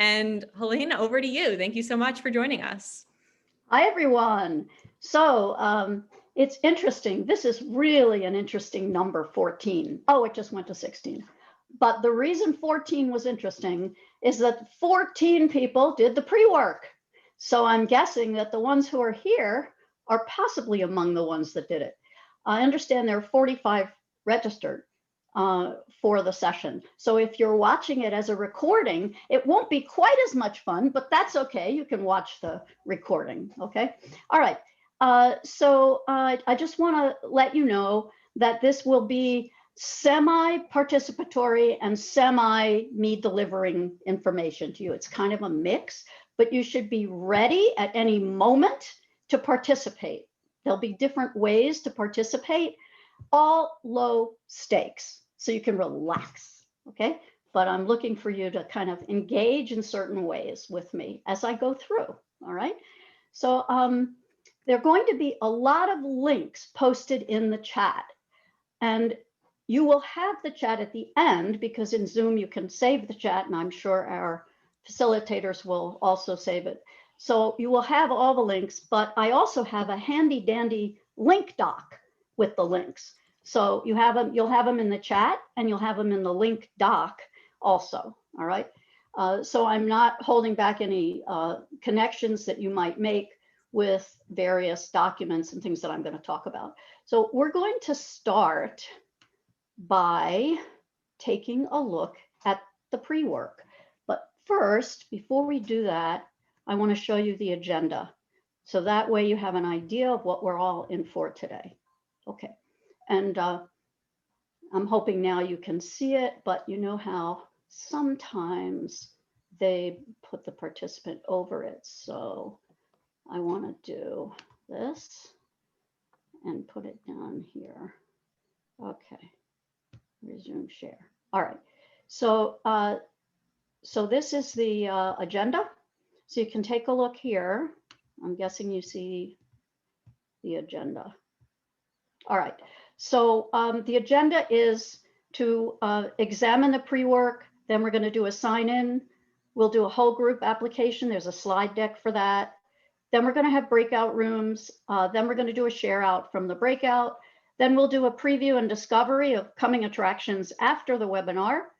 And Helaine, over to you. Thank you so much for joining us. Hi, everyone. So it's interesting. This is really an interesting number, 14. Oh, it just went to 16. But the reason 14 was interesting is that 14 people did the pre-work. So I'm guessing that the ones who are here are possibly among the ones that did it. I understand there are 45 registered for the session. So if you're watching it as a recording, it won't be quite as much fun, but that's okay. You can watch the recording, okay? All right, I just wanna let you know that this will be semi-participatory and semi-me delivering information to you. It's kind of a mix, but you should be ready at any moment to participate. There'll be different ways to participate, all low stakes, so you can relax, okay? But I'm looking for you to kind of engage in certain ways with me as I go through, all right? So there are going to be a lot of links posted in the chat, and you will have the chat at the end because in Zoom you can save the chat, and I'm sure our facilitators will also save it. So you will have all the links, but I also have a handy dandy link doc with the links. So you have them, you'll have them in the chat and you'll have them in the link doc also, all right? So I'm not holding back any connections that you might make with various documents and things that I'm going to talk about. So we're going to start by taking a look at the pre-work. But first, before we do that, I want to show you the agenda. So that way you have an idea of what we're all in for today. Okay, and I'm hoping now you can see it, but you know how sometimes they put the participant over it. So I want to do this and put it down here. Okay, resume share. All right, so so this is the agenda. So you can take a look here. I'm guessing you see the agenda. All right, so the agenda is to examine the pre-work, then we're going to do a sign-in. We'll do a whole group application. There's a slide deck for that. Then we're going to have breakout rooms. Then we're going to do a share out from the breakout. Then we'll do a preview and discovery of coming attractions after the webinar.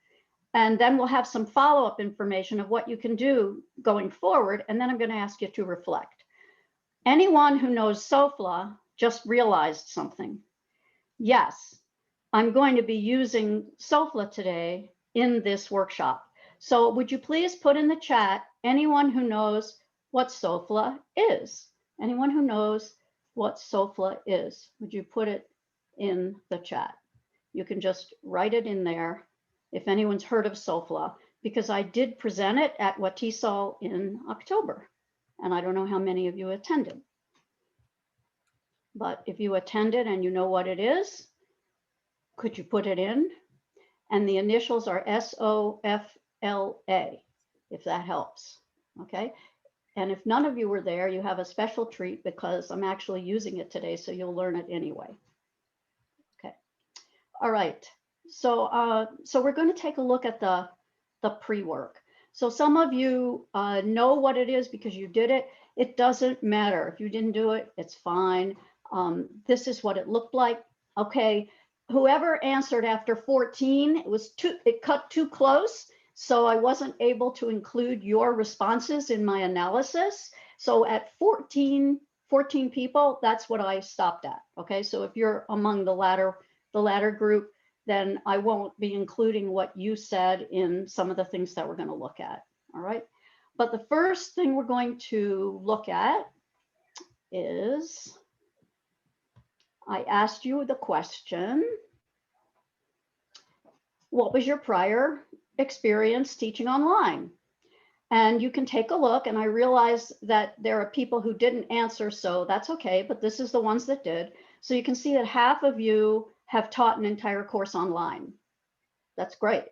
And then we'll have some follow-up information of what you can do going forward. And then I'm going to ask you to reflect. Anyone who knows SOFLA just realized something. Yes, I'm going to be using SOFLA today in this workshop. So would you please put in the chat, anyone who knows what SOFLA is? Anyone who knows what SOFLA is, would you put it in the chat? You can just write it in there if anyone's heard of SOFLA, because I did present it at WATESOL in October, and I don't know how many of you attended. But if you attended and you know what it is, could you put it in? And the initials are SOFLA, if that helps, okay? And if none of you were there, you have a special treat because I'm actually using it today, so you'll learn it anyway. Okay, all right. So, so we're going to take a look at the pre-work. So some of you know what it is because you did it. It doesn't matter. If you didn't do it, it's fine. This is what it looked like. Okay, whoever answered after 14, it cut too close. So I wasn't able to include your responses in my analysis. So at 14 people, that's what I stopped at. Okay, so if you're among the latter group, then I won't be including what you said in some of the things that we're going to look at. All right. But the first thing we're going to look at is, I asked you the question, what was your prior experience teaching online? And you can take a look, and I realize that there are people who didn't answer, so that's okay, but this is the ones that did. So you can see that half of you have taught an entire course online. That's great.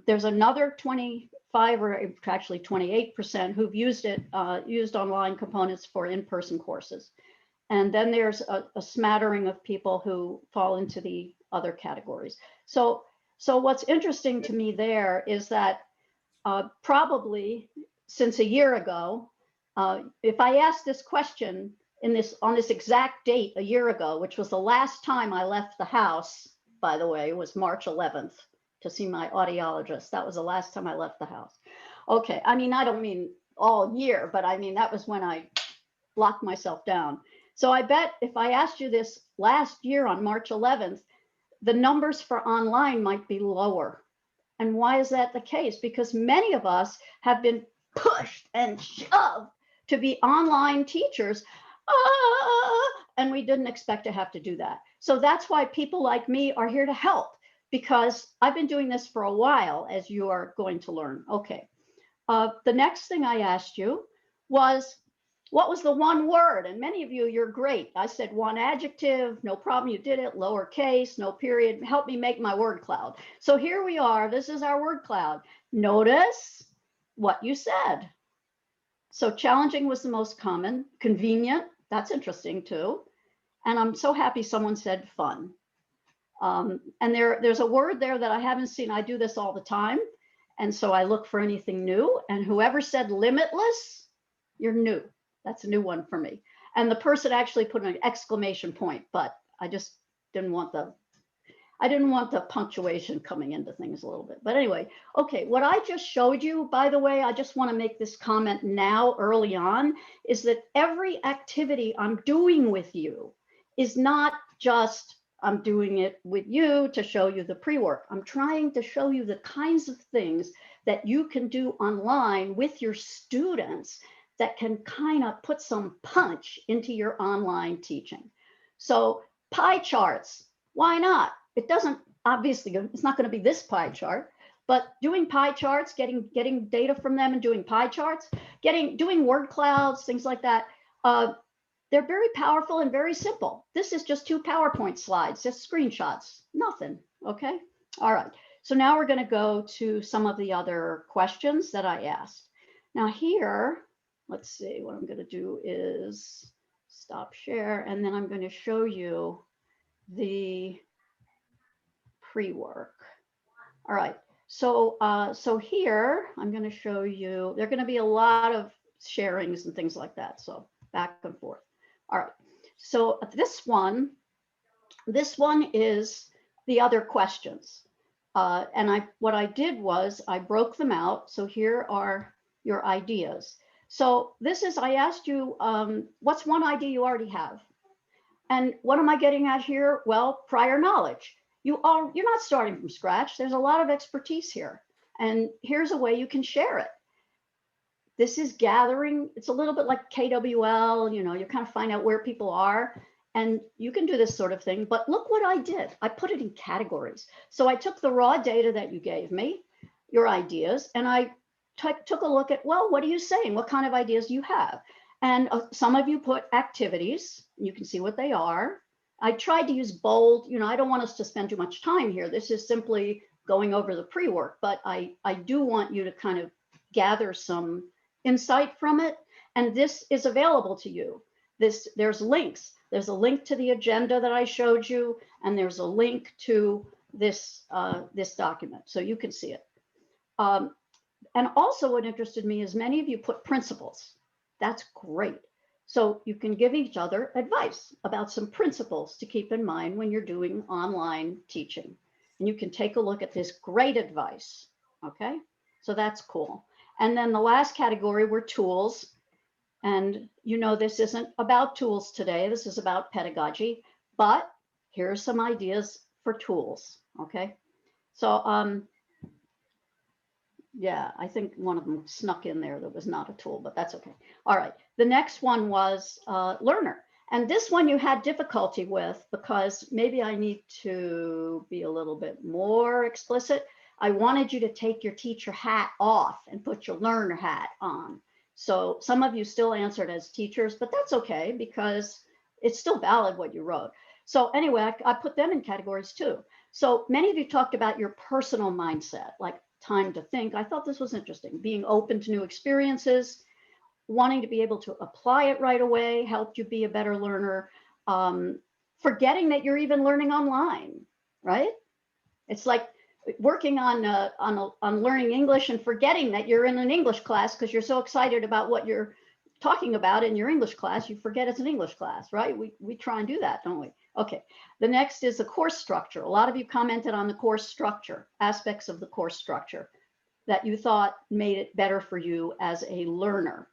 There's another 25 or actually 28% who've used online components for in-person courses. And then there's a smattering of people who fall into the other categories. So what's interesting to me there is that probably since a year ago, if I asked this question on this exact date a year ago, which was the last time I left the house, by the way, was March 11th to see my audiologist. That was the last time I left the house. Okay, I mean, I don't mean all year, but I mean, that was when I locked myself down. So I bet if I asked you this last year on March 11th, the numbers for online might be lower. And why is that the case? Because many of us have been pushed and shoved to be online teachers, and we didn't expect to have to do that. So that's why people like me are here to help, because I've been doing this for a while, as you are going to learn. Okay. The next thing I asked you was, what was the one word? And many of you, you're great. I said one adjective, no problem, you did it, lowercase, no period, help me make my word cloud. So here we are, this is our word cloud. Notice what you said. So challenging was the most common, convenient, that's interesting too. And I'm so happy someone said fun. And there's a word there that I haven't seen. I do this all the time. And so I look for anything new, and whoever said limitless, you're new. That's a new one for me. And the person actually put an exclamation point, but I just didn't want the punctuation coming into things a little bit. But anyway, okay, what I just showed you, by the way, I just want to make this comment now early on, is that every activity I'm doing with you is not just I'm doing it with you to show you the pre-work. I'm trying to show you the kinds of things that you can do online with your students that can kind of put some punch into your online teaching. So pie charts, why not? It doesn't, obviously, it's not going to be this pie chart, but doing pie charts, getting data from them and doing pie charts, doing word clouds, things like that. They're very powerful and very simple. This is just 2 PowerPoint slides, just screenshots, nothing, okay? All right, so now we're gonna go to some of the other questions that I asked. Now here, let's see, what I'm gonna do is stop share, and then I'm gonna show you the pre-work. All right, so here, I'm gonna show you, there are gonna be a lot of sharings and things like that, so back and forth. All right, so this one is the other questions. And what I did was I broke them out. So here are your ideas. So this is, I asked you, what's one idea you already have? And what am I getting at here? Well, prior knowledge. You're not starting from scratch. There's a lot of expertise here. And here's a way you can share it. This is gathering, it's a little bit like KWL, you kind of find out where people are, and you can do this sort of thing, but look what I did. I put it in categories. So I took the raw data that you gave me, your ideas, and I took a look at, well, what are you saying? What kind of ideas do you have? And some of you put activities, you can see what they are. I tried to use bold, I don't want us to spend too much time here. This is simply going over the pre-work, but I do want you to kind of gather some insight from it, and this is available to you. There's links. There's a link to the agenda that I showed you, and there's a link to this document, so you can see it. And also, what interested me is many of you put principles. That's great. So you can give each other advice about some principles to keep in mind when you're doing online teaching, and you can take a look at this great advice. Okay, so that's cool. And then the last category were tools. And this isn't about tools today. This is about pedagogy. But here are some ideas for tools. Okay. So yeah, I think one of them snuck in there that was not a tool, but that's okay. All right. The next one was learner. And this one you had difficulty with because maybe I need to be a little bit more explicit. I wanted you to take your teacher hat off and put your learner hat on. So some of you still answered as teachers, but that's okay because it's still valid what you wrote. So anyway, I put them in categories too. So many of you talked about your personal mindset, like time to think. I thought this was interesting. Being open to new experiences, wanting to be able to apply it right away, helped you be a better learner, forgetting that you're even learning online, right? It's like working on learning English and forgetting that you're in an English class because you're so excited about what you're talking about in your English class, you forget it's an English class, right? We try and do that, don't we? Okay, the next is the course structure. A lot of you commented on the course structure, aspects of the course structure that you thought made it better for you as a learner.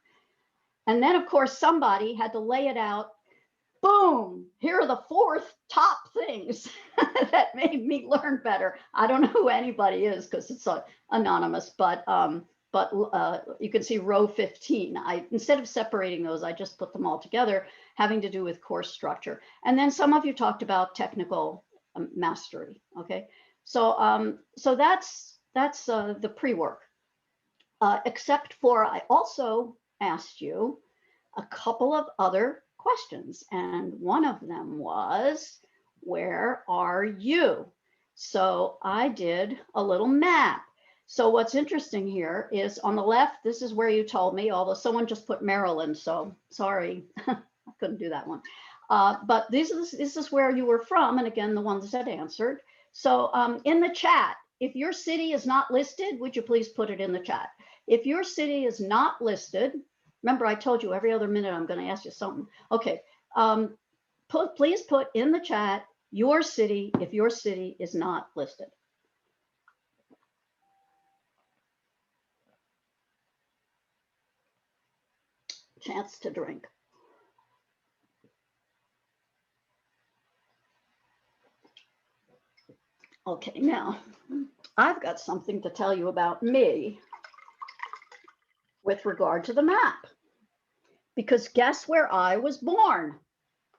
And then, of course, somebody had to lay it out. Boom, here are the 4 top things that made me learn better. I don't know who anybody is because it's anonymous, but you can see row 15. Instead of separating those, I just put them all together, having to do with course structure. And then some of you talked about technical mastery. Okay, so that's the pre-work. Except for I also asked you a couple of other questions, and one of them was, where are you? So I did a little map. So what's interesting here is on the left, this is where you told me, although someone just put Maryland, so sorry, I couldn't do that one. But this is where you were from, and again, the ones that answered. So in the chat, if your city is not listed, would you please put it in the chat? If your city is not listed, remember I told you every other minute I'm going to ask you something. Okay, please put in the chat your city if your city is not listed. Chance to drink. Okay, now I've got something to tell you about me with regard to the map, because guess where I was born?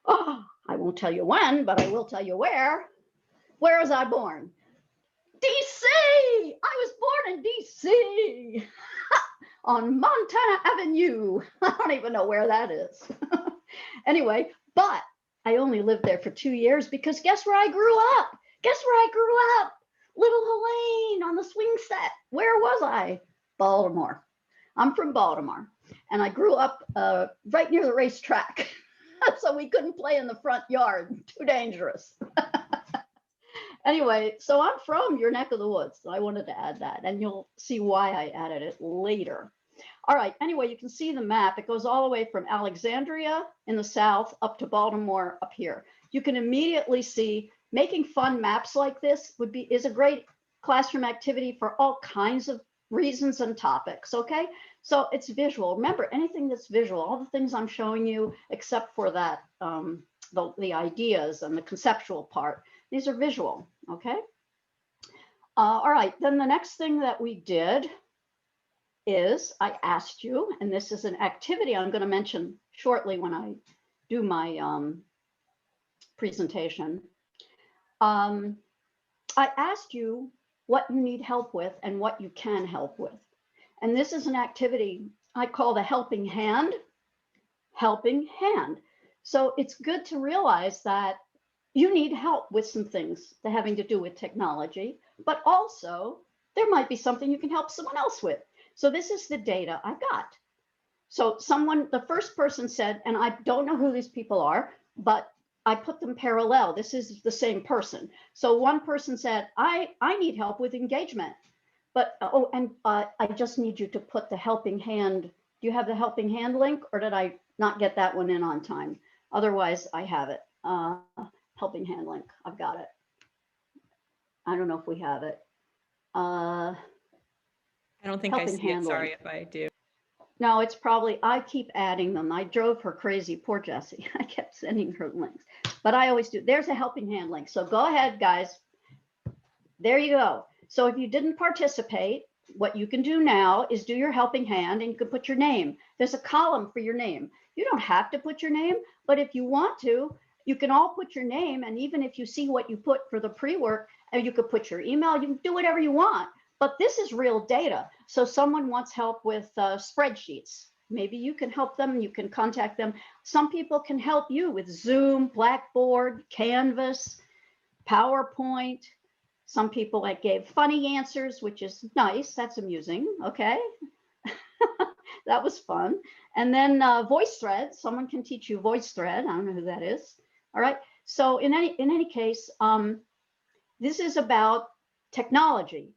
Oh, I won't tell you when, but I will tell you where. Where was I born? DC! I was born in DC on Montana Avenue. I don't even know where that is. Anyway, but I only lived there for 2 years because guess where I grew up? Guess where I grew up? Little Helaine on the swing set. Where was I? Baltimore. I'm from Baltimore, and I grew up right near the racetrack. So we couldn't play in the front yard, too dangerous. Anyway, so I'm from your neck of the woods. So I wanted to add that, and you'll see why I added it later. All right, anyway, you can see the map. It goes all the way from Alexandria in the south up to Baltimore up here. You can immediately see making fun maps like this is a great classroom activity for all kinds of reasons and topics, okay? So it's visual. Remember, anything that's visual, all the things I'm showing you, except for that, the ideas and the conceptual part, these are visual, okay? All right, then the next thing that we did is I asked you, and this is an activity I'm going to mention shortly when I do my presentation. I asked you what you need help with and what you can help with. And this is an activity I call the helping hand. So it's good to realize that you need help with some things that having to do with technology, but also there might be something you can help someone else with. So this is the data I got. So the first person said, and I don't know who these people are, but I put them parallel. This is the same person. So one person said, I need help with engagement, but, I just need you to put the helping hand. Do you have the helping hand link, or did I not get that one in on time? Otherwise, I have it. Helping hand link, I've got it. I don't know if we have it. I don't think I see it. Sorry if I do. No, it's probably, I keep adding them. I drove her crazy, poor Jessie. I kept sending her links, but I always do. There's a helping hand link. So go ahead, guys. There you go. So if you didn't participate, what you can do now is do your helping hand, and you can put your name. There's a column for your name. You don't have to put your name, but if you want to, you can all put your name. And even if you see what you put for the pre-work, and you could put your email, you can do whatever you want. But this is real data. So someone wants help with spreadsheets. Maybe you can help them. You can contact them. Some people can help you with Zoom, Blackboard, Canvas, PowerPoint. Some people gave funny answers, which is nice. That's amusing. Okay. That was fun. And then VoiceThread. Someone can teach you VoiceThread. I don't know who that is. All right. So in any case, this is about technology.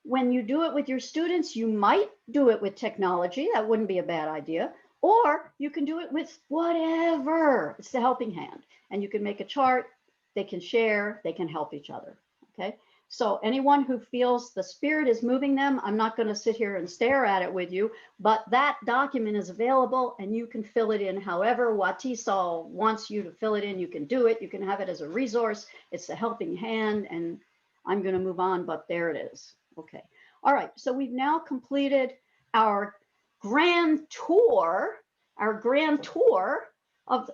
When you do it with your students, you might do it with technology. That wouldn't be a bad idea. Or you can do it with whatever. It's the helping hand. And you can make a chart. They can share. They can help each other. Okay. So anyone who feels the spirit is moving them, I'm not going to sit here and stare at it with you, but that document is available and you can fill it in however WATESOL wants you to fill it in. You can do it. You can have it as a resource. It's the helping hand, and I'm going to move on, but there it is. Okay. All right. So we've now completed our grand tour of,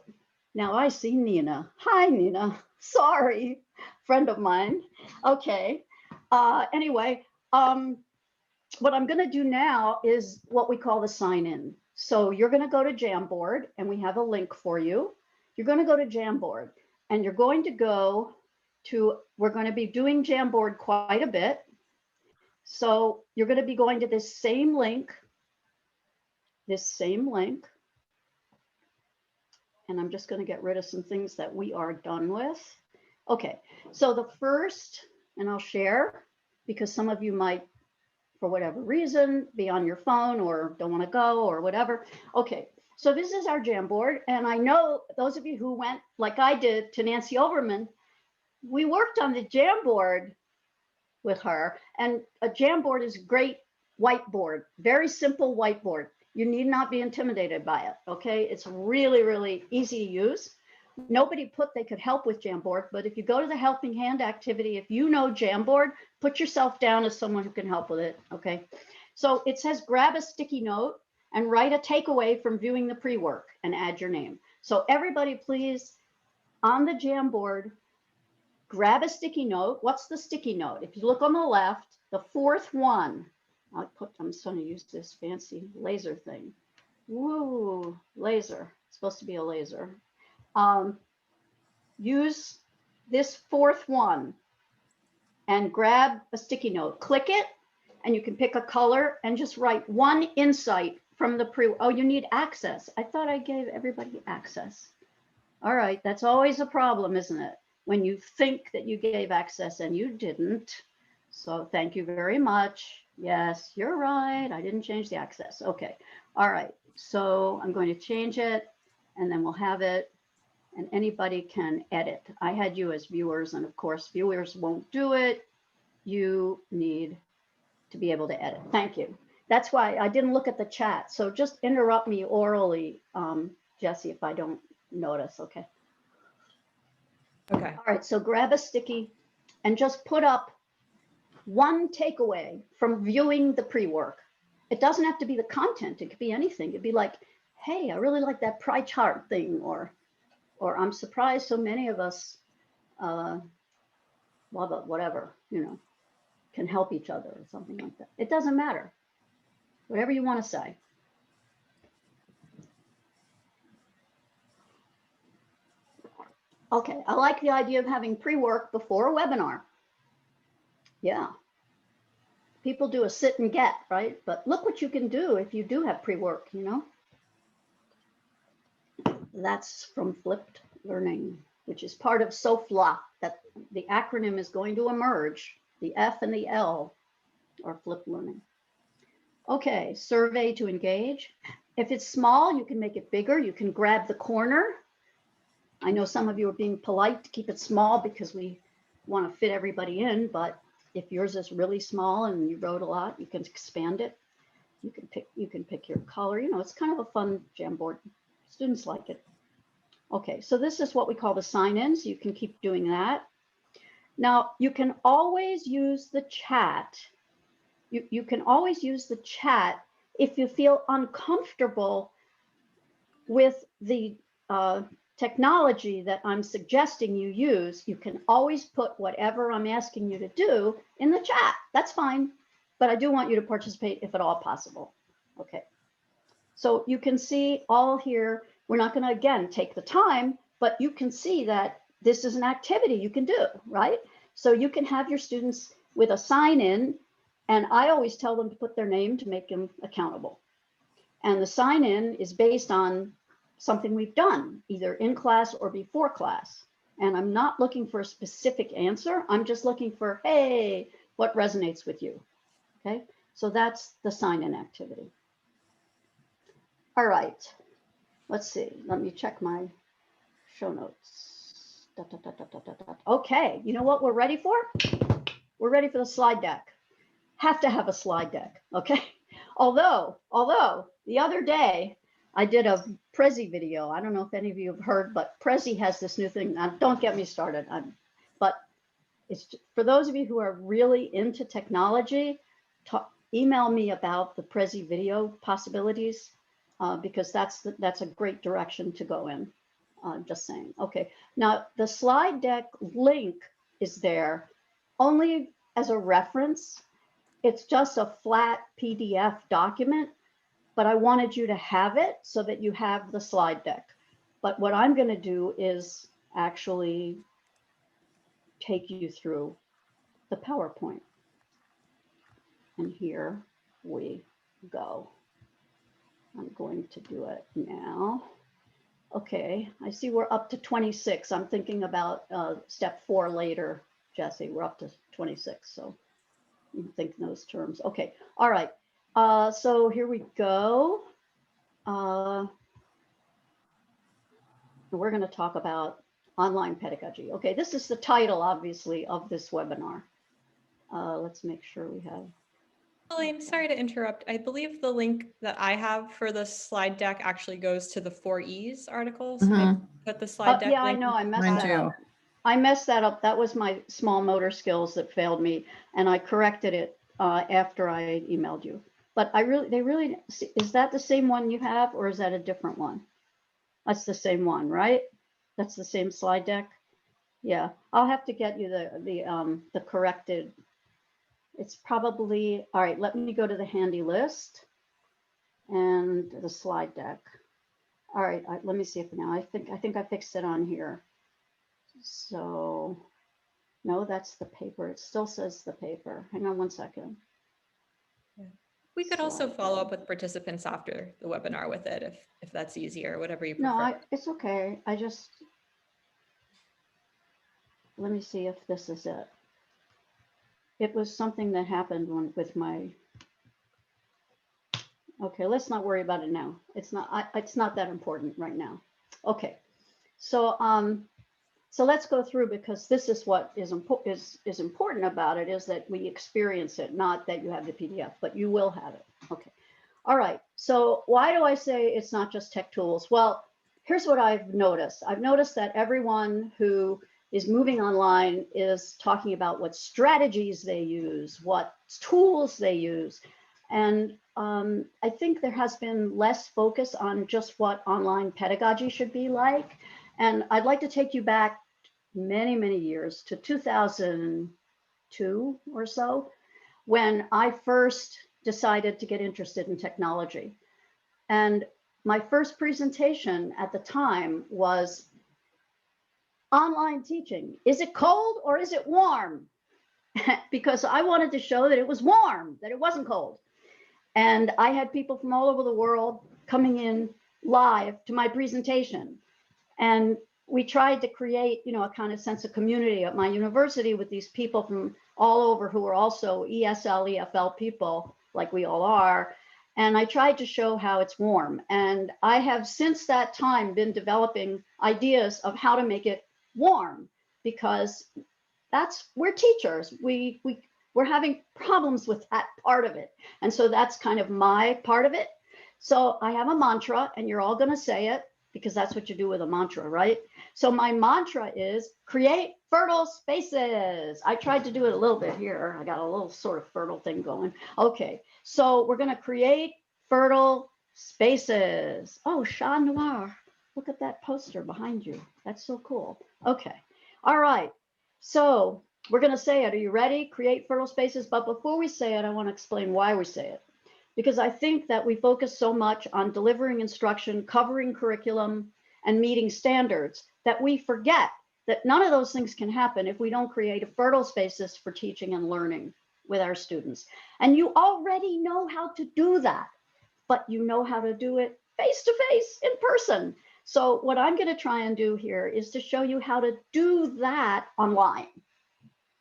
now I see Nina. Hi, Nina. Sorry, friend of mine. Okay. Anyway, what I'm going to do now is what we call the sign in. So you're going to go to Jamboard, and we have a link for you. You're going to go to Jamboard, and you're going to go to, we're going to be doing Jamboard quite a bit. So you're going to be going to this same link. And I'm just going to get rid of some things that we are done with. Okay, so the first, and I'll share, because some of you might, for whatever reason, be on your phone or don't want to go or whatever. Okay, so this is our Jamboard. And I know those of you who went, like I did, to Nancy Overman, we worked on the Jamboard with her. And a Jamboard is a great whiteboard, very simple whiteboard. You need not be intimidated by it, okay? It's really, really easy to use. Nobody put they could help with Jamboard, but if you go to the helping hand activity, if you know Jamboard, put yourself down as someone who can help with it, okay? So it says grab a sticky note and write a takeaway from viewing the pre-work and add your name. So everybody please, on the Jamboard, grab a sticky note. What's the sticky note? If you look on the left, the fourth one, I'm just going to use this fancy laser thing. Woo, laser. It's supposed to be a laser. Use this fourth one and grab a sticky note. Click it, and you can pick a color and just write one insight from the oh, you need access. I thought I gave everybody access. All right, that's always a problem, isn't it? When you think that you gave access and you didn't. So thank you very much. Yes, you're right. I didn't change the access. Okay. All right. So I'm going to change it, and then we'll have it, and anybody can edit. I had you as viewers, and of course, viewers won't do it. You need to be able to edit. Thank you. That's why I didn't look at the chat. So just interrupt me orally, Jesse, if I don't notice. Okay. Okay. All right. So grab a sticky and just put up one takeaway from viewing the pre-work. It doesn't have to be the content. It could be anything. It'd be like, hey, I really like that pie chart thing, or I'm surprised so many of us, well, but whatever, you know, can help each other or something like that. It doesn't matter. Whatever you want to say. Okay, I like the idea of having pre-work before a webinar. Yeah. People do a sit and get, right? But look what you can do if you do have pre-work, you know? That's from flipped learning, which is part of SOFLA, that the acronym is going to emerge. The F and the L are flipped learning. Okay, survey to engage. If it's small, you can make it bigger. You can grab the corner. I know some of you are being polite to keep it small because we want to fit everybody in, but if yours is really small and you wrote a lot, you can expand it. You can pick your color. You know, it's kind of a fun Jamboard. Students like it. Okay, so this is what we call the sign-ins. You can keep doing that. Now, you can always use the chat. You can always use the chat if you feel uncomfortable with the technology that I'm suggesting you use. You can always put whatever I'm asking you to do in the chat. That's fine, but I do want you to participate if at all possible. Okay, so you can see all here. We're not going to, again, take the time, but you can see that this is an activity you can do, right? So you can have your students with a sign-in, and I always tell them to put their name to make them accountable. And the sign-in is based on something we've done, either in class or before class. And I'm not looking for a specific answer. I'm just looking for, hey, what resonates with you. Okay, so that's the sign-in activity. All right, let's see. Let me check my show notes. Okay, you know what we're ready for? We're ready for the slide deck. Have to have a slide deck, okay? Although the other day I did a Prezi video. I don't know if any of you have heard, but Prezi has this new thing. Now, don't get me started. But it's for those of you who are really into technology, email me about the Prezi video possibilities, because that's a great direction to go in. Just saying. Okay, now the slide deck link is there only as a reference. It's just a flat PDF document, but I wanted you to have it so that you have the slide deck. But what I'm going to do is actually take you through the PowerPoint. And here we go. I'm going to do it now. Okay, I see we're up to 26. I'm thinking about step 4 later, Jesse. We're up to 26, so you can think in those terms. Okay, all right. So here we go. We're going to talk about online pedagogy. Okay, this is the title, obviously, of this webinar. Let's make sure we have. Helaine, sorry to interrupt. I believe the link that I have for the slide deck actually goes to the 4E's article. So maybe put the slide deck Yeah, link. I know. I messed that up. I messed that up. That was my small motor skills that failed me, and I corrected it after I emailed you. But is that the same one you have, or is that a different one? That's the same one, right? That's the same slide deck. Yeah, I'll have to get you the corrected. It's probably, all right, let me go to the handy list and the slide deck. All right, let me see if now, I think I fixed it on here. So, no, that's the paper. It still says the paper. Hang on one second. Yeah. We could also follow up with participants after the webinar with it if that's easier, whatever you prefer. No, it's okay. Let me see if this is it. It was something that happened with my, okay, let's not worry about it now. It's not that important right now. Okay, so so let's go through, because this is what is important about it, is that we experience it, not that you have the PDF, but you will have it. Okay, all right, so why do I say it's not just tech tools? Well, here's what I've noticed. I've noticed that everyone who is moving online is talking about what strategies they use, what tools they use. And I think there has been less focus on just what online pedagogy should be like. And I'd like to take you back many, many years to 2002 or so, when I first decided to get interested in technology. And my first presentation at the time was online teaching. Is it cold or is it warm? Because I wanted to show that it was warm, that it wasn't cold. And I had people from all over the world coming in live to my presentation. And we tried to create, a kind of sense of community at my university with these people from all over who are also ESL, EFL people, like we all are. And I tried to show how it's warm. And I have since that time been developing ideas of how to make it warm, because we're teachers. We're having problems with that part of it. And so that's kind of my part of it. So I have a mantra, and you're all going to say it, because that's what you do with a mantra, right? So my mantra is create fertile spaces. I tried to do it a little bit here. I got a little sort of fertile thing going. Okay, so we're going to create fertile spaces. Oh, Chat Noir. Look at that poster behind you. That's so cool. Okay. All right. So we're going to say it. Are you ready? Create fertile spaces. But before we say it, I want to explain why we say it. Because I think that we focus so much on delivering instruction, covering curriculum, and meeting standards that we forget that none of those things can happen if we don't create a fertile spaces for teaching and learning with our students. And you already know how to do that, but you know how to do it face-to-face in person. So what I'm going to try and do here is to show you how to do that online.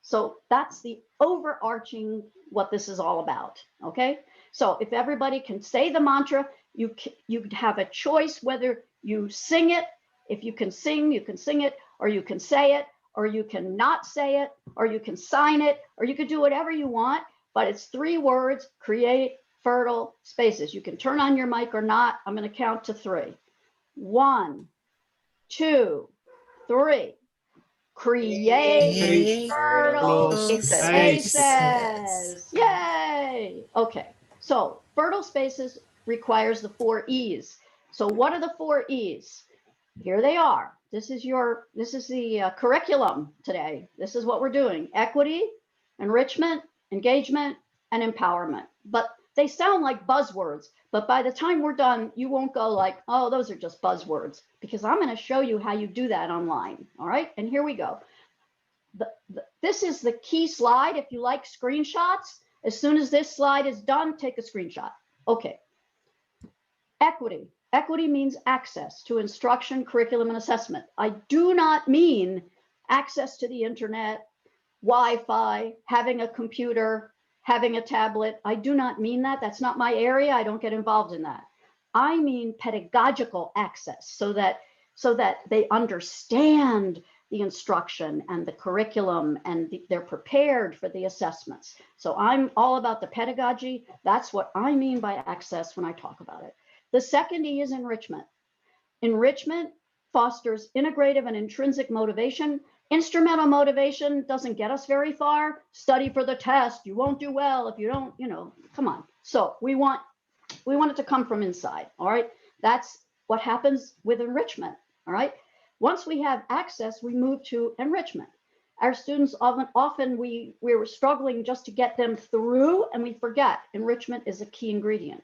So that's the overarching what this is all about, okay? So if everybody can say the mantra, you have a choice whether you sing it. If you can sing it, or you can say it, or you can not say it, or you can sign it, or you can do whatever you want, but it's 3 words: create fertile spaces. You can turn on your mic or not. I'm going to count to 3. 1, 2, 3. Create fertile spaces. Yay! Okay, so fertile spaces requires the 4 E's. So what are the 4 E's? Here they are. This is the curriculum today. This is what we're doing: equity, enrichment, engagement, and empowerment. But they sound like buzzwords, but by the time we're done, you won't go like, oh, those are just buzzwords, because I'm going to show you how you do that online. All right, and here we go. This is the key slide. If you like screenshots, as soon as this slide is done, take a screenshot. Okay. Equity. Equity means access to instruction, curriculum, and assessment. I do not mean access to the internet, Wi-Fi, having a computer, having a tablet. I do not mean that. That's not my area. I don't get involved in that. I mean pedagogical access, so that they understand the instruction and the curriculum, and they're prepared for the assessments. So I'm all about the pedagogy. That's what I mean by access when I talk about it. The second E is enrichment. Enrichment fosters integrative and intrinsic motivation. Instrumental motivation doesn't get us very far. Study for the test. You won't do well if you don't, come on. So we want it to come from inside. All right. That's what happens with enrichment. All right. Once we have access, we move to enrichment. Our students often we're struggling just to get them through, and we forget enrichment is a key ingredient.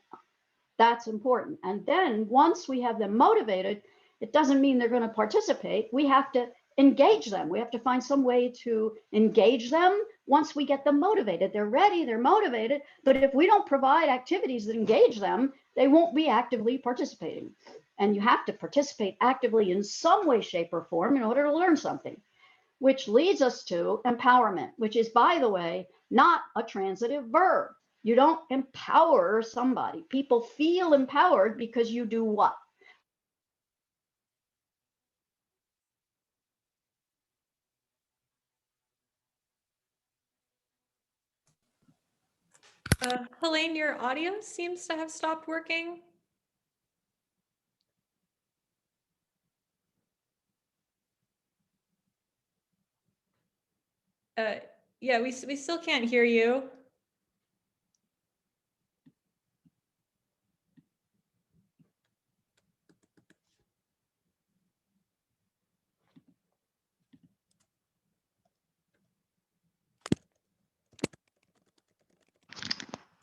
That's important. And then once we have them motivated, it doesn't mean they're going to participate. We have to engage them. We have to find some way to engage them. Once we get them motivated, they're ready, they're motivated. But if we don't provide activities that engage them, they won't be actively participating. And you have to participate actively in some way, shape, or form in order to learn something, which leads us to empowerment, which is, by the way, not a transitive verb. You don't empower somebody. People feel empowered because you do what? Helaine, your audio seems to have stopped working. Yeah, we still can't hear you.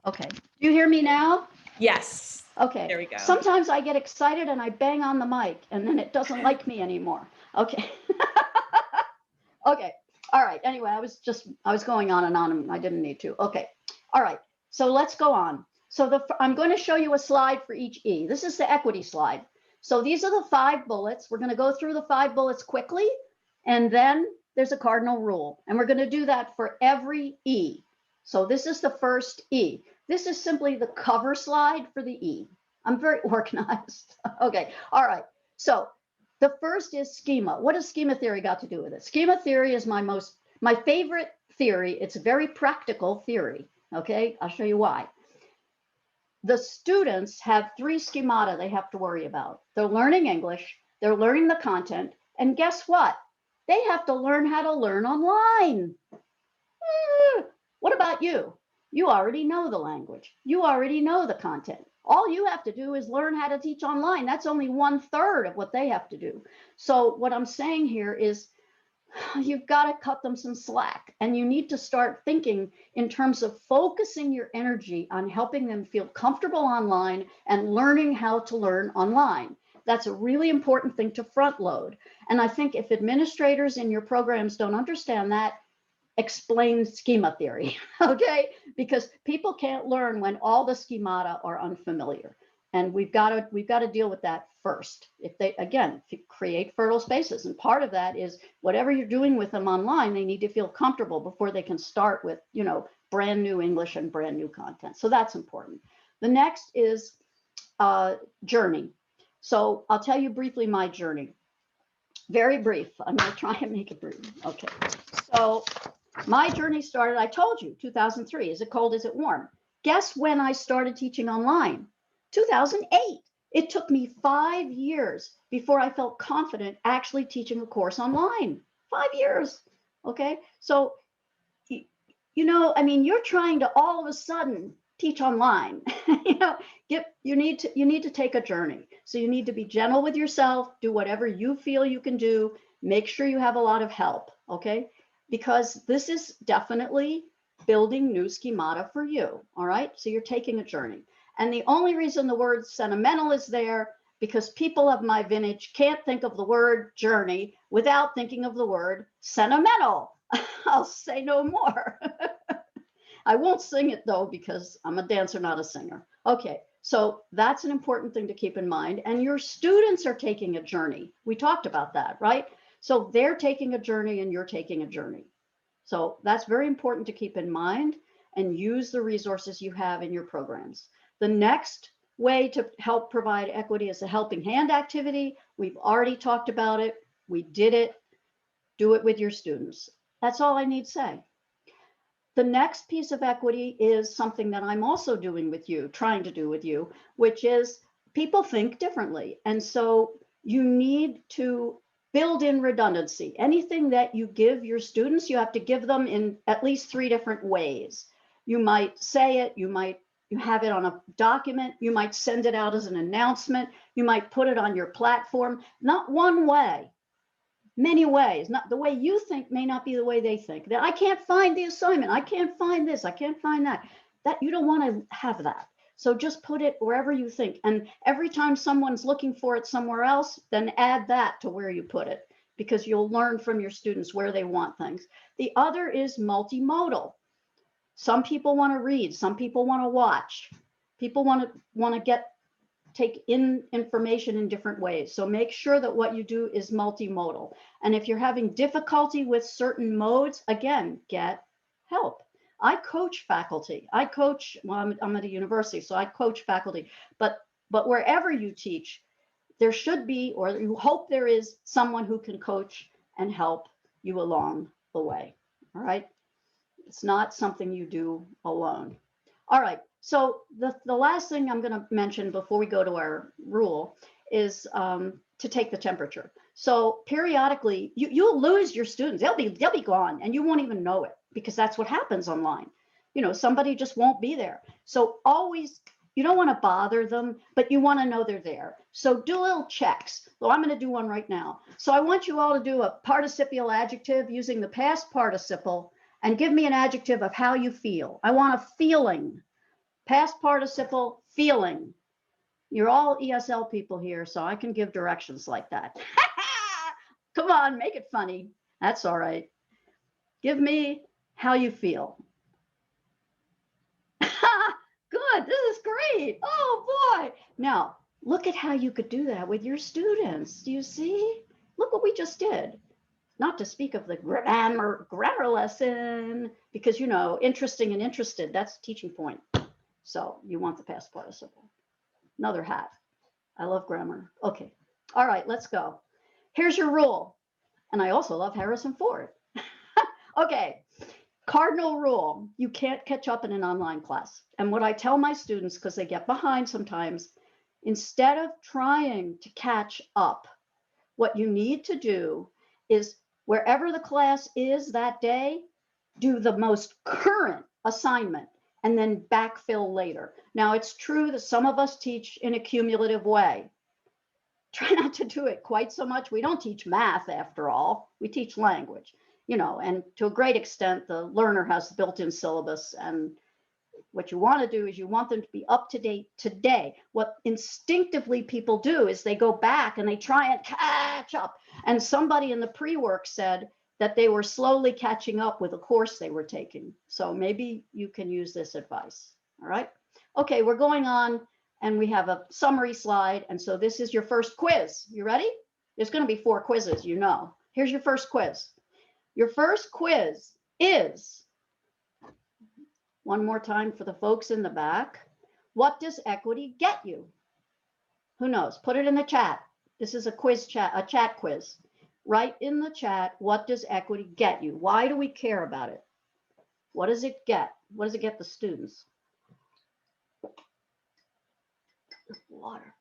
Okay. Do you hear me now? Yes. Okay. There we go. Sometimes I get excited and I bang on the mic, and then it doesn't like me anymore. Okay. Okay. All right. Anyway, I was going on and I didn't need to. Okay. All right. So let's go on. So I'm going to show you a slide for each E. This is the equity slide. So these are the 5 bullets. We're going to go through the 5 bullets quickly, and then there's a cardinal rule, and we're going to do that for every E. So this is the first E. This is simply the cover slide for the E. I'm very organized. Okay. All right. So the first is schema. What has schema theory got to do with it? Schema theory is my favorite theory. It's a very practical theory. Okay, I'll show you why. The students have 3 schemata they have to worry about. They're learning English, they're learning the content, and guess what? They have to learn how to learn online. What about you? You already know the language. You already know the content. All you have to do is learn how to teach online. That's only 1/3 of what they have to do. So what I'm saying here is you've got to cut them some slack, and you need to start thinking in terms of focusing your energy on helping them feel comfortable online and learning how to learn online. That's a really important thing to front load. And I think if administrators in your programs don't understand that, explain schema theory, okay? Because people can't learn when all the schemata are unfamiliar. And we've got to deal with that first. If they, again, if you create fertile spaces, and part of that is whatever you're doing with them online, they need to feel comfortable before they can start with, you know, brand new English and brand new content. So that's important. The next is journey. So I'll tell you briefly my journey. Very brief. I'm going to try and make it brief. Okay. So my journey started, I told you, 2003. Is it cold? Is it warm? Guess when I started teaching online? 2008. It took me 5 years before I felt confident actually teaching a course online. 5 years. Okay. So, you know, I mean, you're trying to all of a sudden teach online. You know, you need to take a journey. So you need to be gentle with yourself, do whatever you feel you can do, make sure you have a lot of help, okay? Because this is definitely building new schemata for you, all right? So you're taking a journey. And the only reason the word sentimental is there, because people of my vintage can't think of the word journey without thinking of the word sentimental. I'll say no more. I won't sing it though, because I'm a dancer, not a singer. Okay, so that's an important thing to keep in mind. And your students are taking a journey. We talked about that, right? So they're taking a journey and you're taking a journey. So that's very important to keep in mind and use the resources you have in your programs. The next way to help provide equity is a helping hand activity. We've already talked about it. We did it. Do it with your students. That's all I need to say. The next piece of equity is something that I'm also doing with you, trying to do with you, which is people think differently. And so you need to build in redundancy. Anything that you give your students, you have to give them in at least 3 different ways. You might say it, you have it on a document, you might send it out as an announcement, you might put it on your platform, not one way. Many ways. Not the way you think may not be the way they think. That I can't find the assignment. I can't find this. I can't find that. That you don't want to have that. So just put it wherever you think. And every time someone's looking for it somewhere else, then add that to where you put it, because you'll learn from your students where they want things. The other is multimodal. Some people want to read. Some people want to watch. People want to take in information in different ways. So make sure that what you do is multimodal. And if you're having difficulty with certain modes, again, get help. I coach faculty. Well, I'm at a university, so I coach faculty. But wherever you teach, there should be, or you hope there is, someone who can coach and help you along the way. All right. It's not something you do alone. All right. So the last thing I'm going to mention before we go to our rule is to take the temperature. So periodically, you'll lose your students. They'll be gone, and you won't even know it, because that's what happens online. You know, somebody just won't be there. So always, you don't want to bother them, but you want to know they're there. So do little checks. Well, I'm going to do one right now. So I want you all to do a participial adjective using the past participle, and give me an adjective of how you feel. I want a feeling. Past participle, feeling. You're all ESL people here, so I can give directions like that. Come on, make it funny. That's all right. Give me how you feel. Good, this is great. Oh boy. Now, look at how you could do that with your students. Do you see? Look what we just did. Not to speak of the grammar lesson, because, you know, interesting and interested, that's a teaching point. So you want the past participle. Another hat. I love grammar. Okay. All right, let's go. Here's your rule. And I also love Harrison Ford. Okay. Cardinal rule. You can't catch up in an online class. And what I tell my students, because they get behind sometimes, instead of trying to catch up, what you need to do is, wherever the class is that day, do the most current assignment and then backfill later. Now, it's true that some of us teach in a cumulative way. Try not to do it quite so much. We don't teach math, after all. We teach language, you know, and to a great extent, the learner has built-in syllabus. And what you want to do is you want them to be up to date today. What instinctively people do is they go back and they try and catch up. And somebody in the pre-work said that they were slowly catching up with a course they were taking. So maybe you can use this advice. All right. Okay, we're going on and we have a summary slide. And so this is your first quiz. You ready? There's going to be 4 quizzes, you know. Here's your first quiz. Your first quiz is, one more time for the folks in the back, what does equity get you? Who knows? Put it in the chat. This is a quiz chat, a chat quiz. Write in the chat, what does equity get you? Why do we care about it? What does it get? What does it get the students? Water.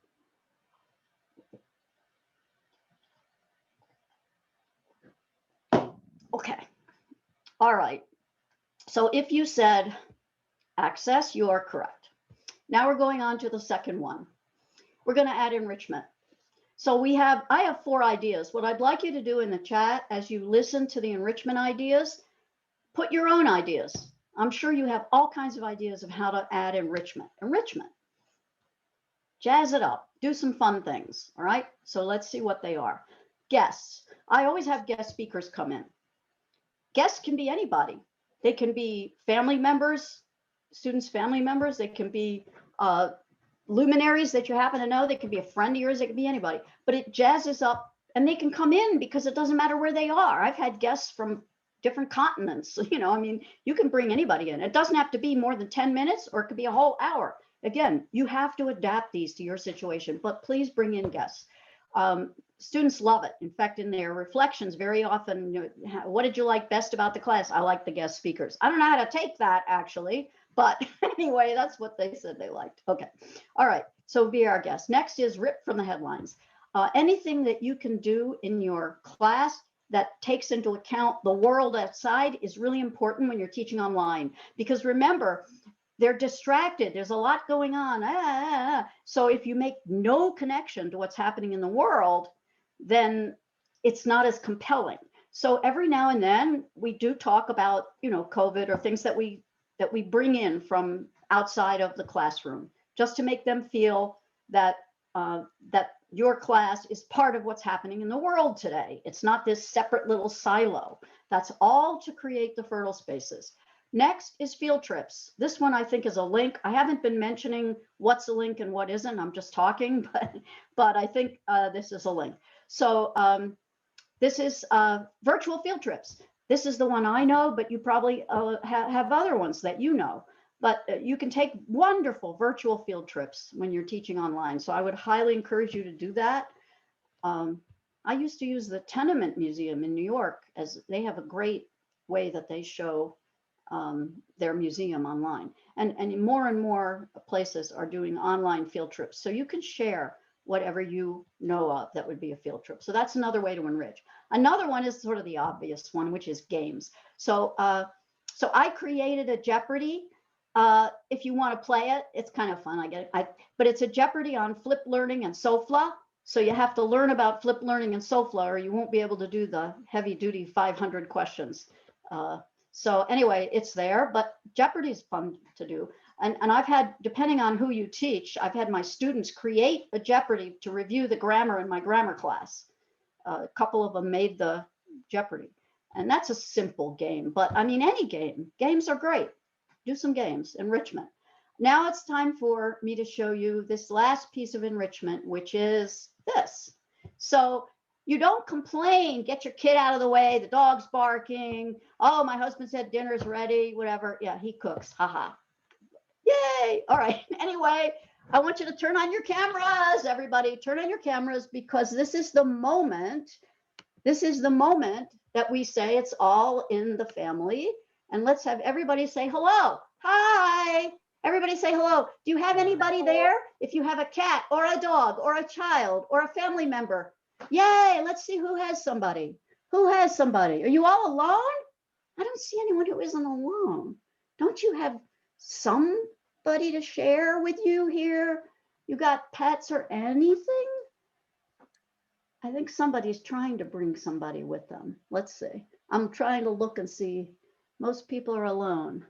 Okay. All right. So if you said access, you are correct. Now we're going on to the second one. We're going to add enrichment. So I have 4 ideas. What I'd like you to do in the chat as you listen to the enrichment ideas, put your own ideas. I'm sure you have all kinds of ideas of how to add enrichment. Enrichment. Jazz it up. Do some fun things. All right. So let's see what they are. Guests. I always have guest speakers come in. Guests can be anybody. They can be family members, students' family members. They can be luminaries that you happen to know. They can be a friend of yours. It can be anybody. But it jazzes up, and they can come in because it doesn't matter where they are. I've had guests from different continents. You know, I mean, you can bring anybody in. It doesn't have to be more than 10 minutes, or it could be a whole hour. Again, you have to adapt these to your situation, but please bring in guests. Students love it. In fact, in their reflections, very often, you know, what did you like best about the class? I like the guest speakers. I don't know how to take that, actually, but anyway, that's what they said they liked. Okay. All right. So be our guest. Next is rip from the headlines. Anything that you can do in your class that takes into account the world outside is really important when you're teaching online, because remember, they're distracted. There's a lot going on. So if you make no connection to what's happening in the world, then it's not as compelling. So every now and then we do talk about, you know, COVID or things that we bring in from outside of the classroom, just to make them feel that that your class is part of what's happening in the world today. It's not this separate little silo. That's all to create the fertile spaces. Next is field trips. This one I think is a link. I haven't been mentioning what's a link and what isn't. I'm just talking, but I think this is a link. So this is virtual field trips. This is the one I know, but you probably have other ones that you know. But you can take wonderful virtual field trips when you're teaching online. So I would highly encourage you to do that. I used to use the Tenement Museum in New York, as they have a great way that they show their museum online. And more places are doing online field trips. So you can share whatever you know of that would be a field trip. So that's another way to enrich. Another one is sort of the obvious one, which is games. So I created a Jeopardy. If you want to play it, it's kind of fun. But it's a Jeopardy on flip learning and SOFLA. So you have to learn about flip learning and SOFLA, or you won't be able to do the heavy duty 500 questions. So anyway, it's there, but Jeopardy is fun to do. And I've had, depending on who you teach, I've had my students create a Jeopardy to review the grammar in my grammar class. A couple of them made the Jeopardy. And that's a simple game, but I mean, any game. Games are great. Do some games, enrichment. Now it's time for me to show you this last piece of enrichment, which is this. So you don't complain, get your kid out of the way, the dog's barking. Oh, my husband said dinner's ready, whatever. Yeah, he cooks, haha. Yay, all right. Anyway, I want you to turn on your cameras, everybody, turn on your cameras, because this is the moment that we say it's all in the family. And let's have everybody say hello. Hi, everybody say hello. Do you have anybody there? If you have a cat or a dog or a child or a family member, yay, let's see who has somebody. Who has somebody? Are you all alone? I don't see anyone who isn't alone. Don't you have somebody to share with you here? You got pets or anything? I think somebody's trying to bring somebody with them. Let's see. I'm trying to look and see. Most people are alone.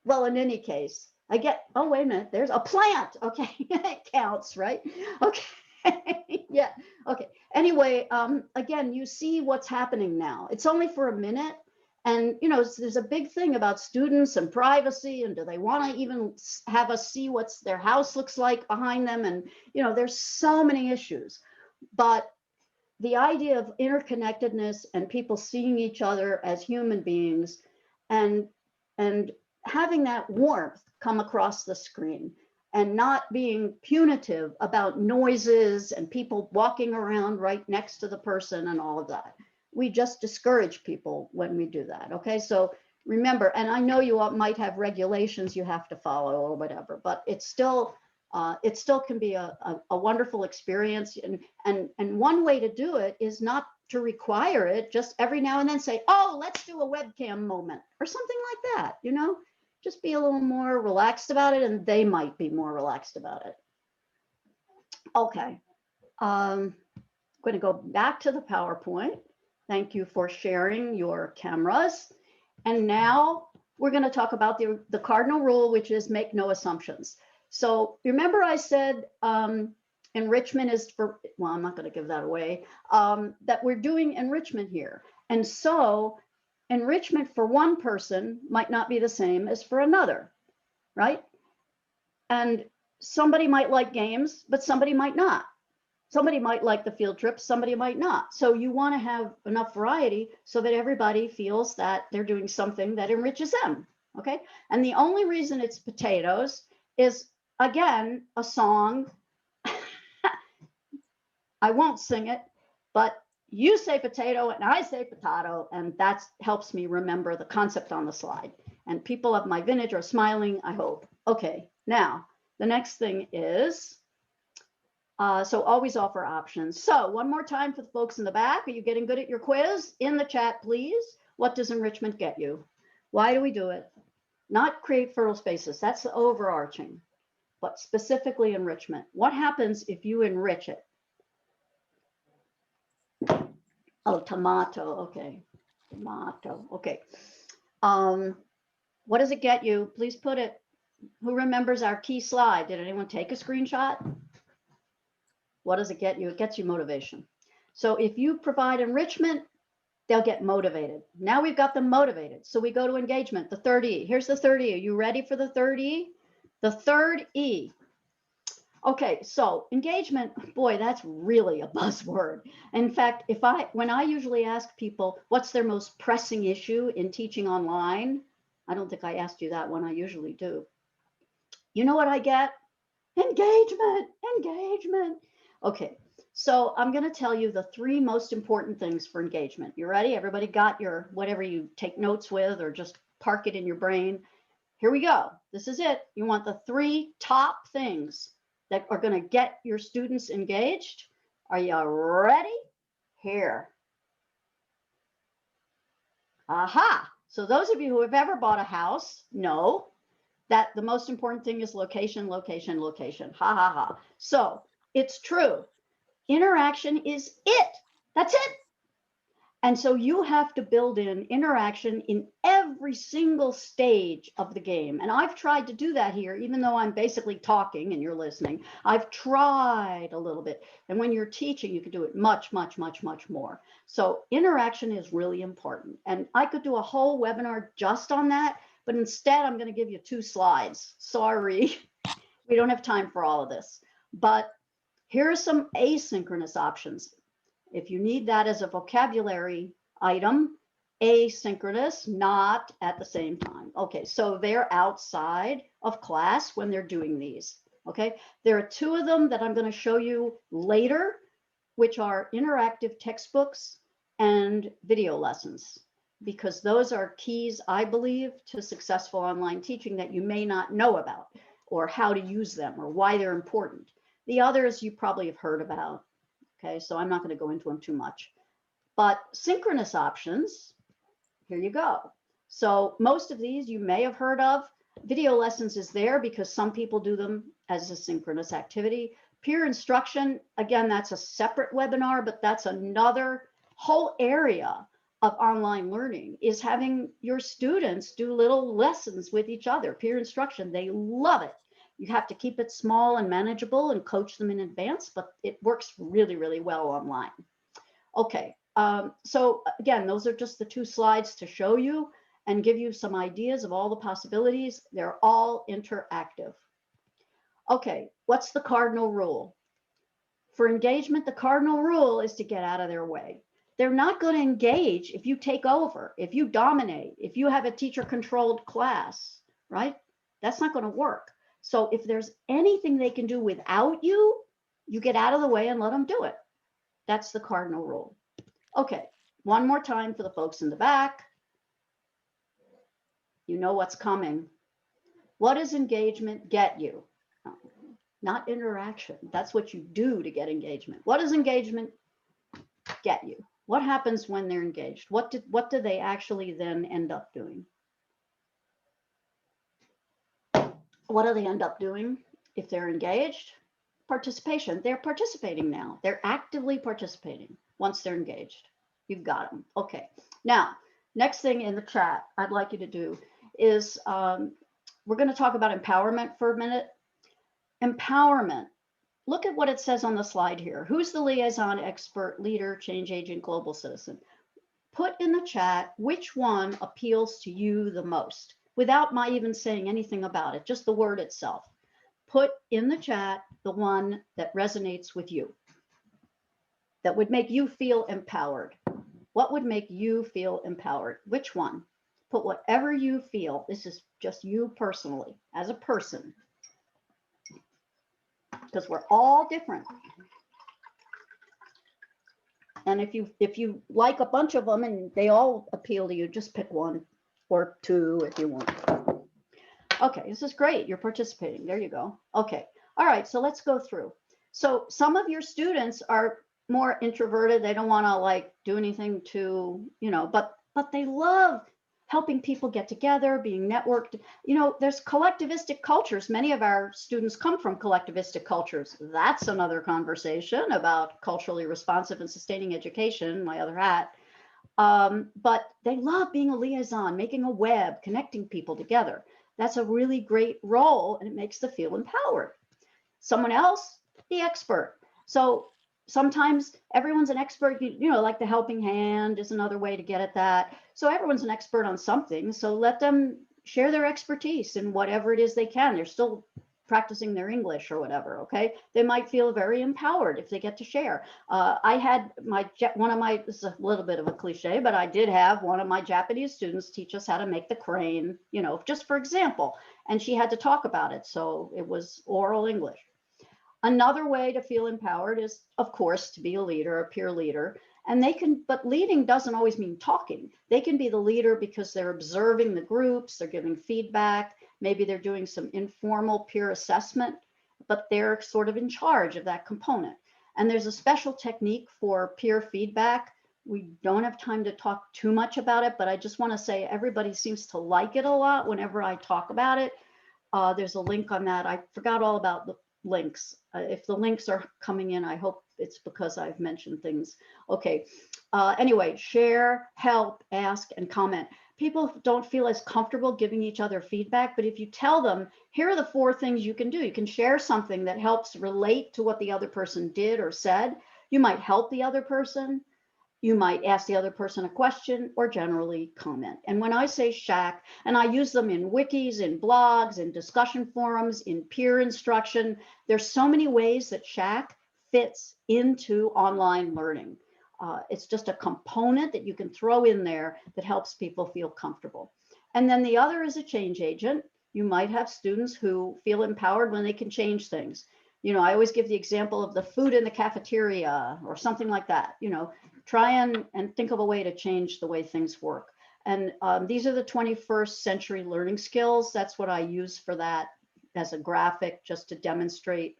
Well, in any case, oh, wait a minute, there's a plant. Okay, it counts, right? Okay, yeah, okay. Anyway, again, you see what's happening now. It's only for a minute, And, you know, there's a big thing about students and privacy, and do they want to even have us see what's their house looks like behind them? And, you know, there's so many issues. But the idea of interconnectedness and people seeing each other as human beings and having that warmth come across the screen and not being punitive about noises and people walking around right next to the person and all of that. We just discourage people when we do that. Okay, so remember, and I know you all might have regulations you have to follow or whatever, but it still can be a wonderful experience. And one way to do it is not to require it, just every now and then say, oh, let's do a webcam moment or something like that, you know, just be a little more relaxed about it, and they might be more relaxed about it. Okay, I'm going to go back to the PowerPoint. Thank you for sharing your cameras. And now we're going to talk about the cardinal rule, which is make no assumptions. So remember I said enrichment is for, well, I'm not going to give that away, that we're doing enrichment here. And so enrichment for one person might not be the same as for another, right? And somebody might like games, but somebody might not. Somebody might like the field trip, somebody might not. So you want to have enough variety so that everybody feels that they're doing something that enriches them, okay? And the only reason it's potatoes is, again, a song. I won't sing it, but you say potato and I say potato, and that helps me remember the concept on the slide. And people of my vintage are smiling, I hope. Okay, now, the next thing is, so always offer options. So one more time for the folks in the back. Are you getting good at your quiz? In the chat, please. What does enrichment get you? Why do we do it? Not create fertile spaces. That's the overarching, but specifically enrichment. What happens if you enrich it? Oh, tomato. Okay. Tomato. Okay. What does it get you? Please put it. Who remembers our key slide? Did anyone take a screenshot? What does it get you? It gets you motivation. So if you provide enrichment, they'll get motivated. Now we've got them motivated. So we go to engagement, the third E. Here's the third E. Are you ready for the third E? The third E. Okay, so engagement, boy, that's really a buzzword. In fact, when I usually ask people what's their most pressing issue in teaching online, I don't think I asked you that one, I usually do. You know what I get? Engagement, engagement. Okay, so I'm going to tell you the 3 most important things for engagement. You ready? Everybody got your whatever you take notes with or just park it in your brain? Here we go. This is it. You want the 3 top things that are going to get your students engaged. Are you ready? Here. Aha. So those of you who have ever bought a house know that the most important thing is location, location, location. Ha, ha, ha. So it's true. Interaction is it. That's it. And so you have to build in interaction in every single stage of the game. And I've tried to do that here, even though I'm basically talking and you're listening. I've tried a little bit. And when you're teaching, you can do it much, much, much, much more. So interaction is really important. And I could do a whole webinar just on that, but instead I'm going to give you 2 slides. Sorry, we don't have time for all of this. But here are some asynchronous options. If you need that as a vocabulary item, asynchronous, not at the same time. Okay, so they're outside of class when they're doing these. Okay, there are 2 of them that I'm going to show you later, which are interactive textbooks and video lessons, because those are keys, I believe, to successful online teaching that you may not know about, or how to use them, or why they're important. The others you probably have heard about. Okay, so I'm not going to go into them too much. But synchronous options, here you go. So most of these you may have heard of. Video lessons is there because some people do them as a synchronous activity. Peer instruction, again, that's a separate webinar, but that's another whole area of online learning, is having your students do little lessons with each other. Peer instruction, they love it. You have to keep it small and manageable and coach them in advance, but it works really, really well online. Okay, So again, those are just the 2 slides to show you and give you some ideas of all the possibilities. They're all interactive. Okay, what's the cardinal rule? For engagement, the cardinal rule is to get out of their way. They're not going to engage if you take over, if you dominate, if you have a teacher-controlled class, right? That's not going to work. So if there's anything they can do without you, you get out of the way and let them do it. That's the cardinal rule. Okay, one more time for the folks in the back. You know what's coming. What does engagement get you? Not interaction. That's what you do to get engagement. What does engagement get you? What happens when they're engaged? What do they actually then end up doing? What do they end up doing if they're engaged? Participation. They're participating now. They're actively participating once they're engaged. You've got them. Okay. Now, next thing in the chat I'd like you to do is we're going to talk about empowerment for a minute. Empowerment. Look at what it says on the slide here. Who's the liaison, expert, leader, change agent, global citizen? Put in the chat which one appeals to you the most without my even saying anything about it, just the word itself. Put in the chat the one that resonates with you, that would make you feel empowered. What would make you feel empowered? Which one? Put whatever you feel. This is just you personally, as a person, because we're all different. And if you like a bunch of them and they all appeal to you, just pick one or 2 if you want. Okay, this is great. You're participating. There you go. Okay. All right. So let's go through. So some of your students are more introverted. They don't want to like do anything to, you know, but they love helping people get together, being networked. You know, there's collectivistic cultures. Many of our students come from collectivistic cultures. That's another conversation about culturally responsive and sustaining education, my other hat. But they love being a liaison, making a web, connecting people together. That's a really great role, and it makes them feel empowered. Someone else, the expert. So sometimes everyone's an expert, you know, like the helping hand is another way to get at that. So everyone's an expert on something. So let them share their expertise in whatever it is they can. They're still practicing their English or whatever, okay? They might feel very empowered if they get to share. I had this is a little bit of a cliche, but I did have one of my Japanese students teach us how to make the crane, you know, just for example, and she had to talk about it. So it was oral English. Another way to feel empowered is, of course, to be a leader, a peer leader. And they can, but leading doesn't always mean talking. They can be the leader because they're observing the groups, they're giving feedback, maybe they're doing some informal peer assessment, but they're sort of in charge of that component. And there's a special technique for peer feedback. We don't have time to talk too much about it, but I just want to say everybody seems to like it a lot whenever I talk about it. There's a link on that. I forgot all about the links. If the links are coming in, I hope it's because I've mentioned things. Okay. Anyway, share, help, ask, and comment. People don't feel as comfortable giving each other feedback, but if you tell them, here are the 4 things you can do. You can share something that helps relate to what the other person did or said. You might help the other person. You might ask the other person a question or generally comment. And when I say shack, and I use them in wikis, in blogs, in discussion forums, in peer instruction, there's so many ways that shack fits into online learning. It's just a component that you can throw in there that helps people feel comfortable. And then the other is a change agent. You might have students who feel empowered when they can change things. You know, I always give the example of the food in the cafeteria or something like that. You know, try and think of a way to change the way things work. And these are the 21st century learning skills. That's what I use for that as a graphic, just to demonstrate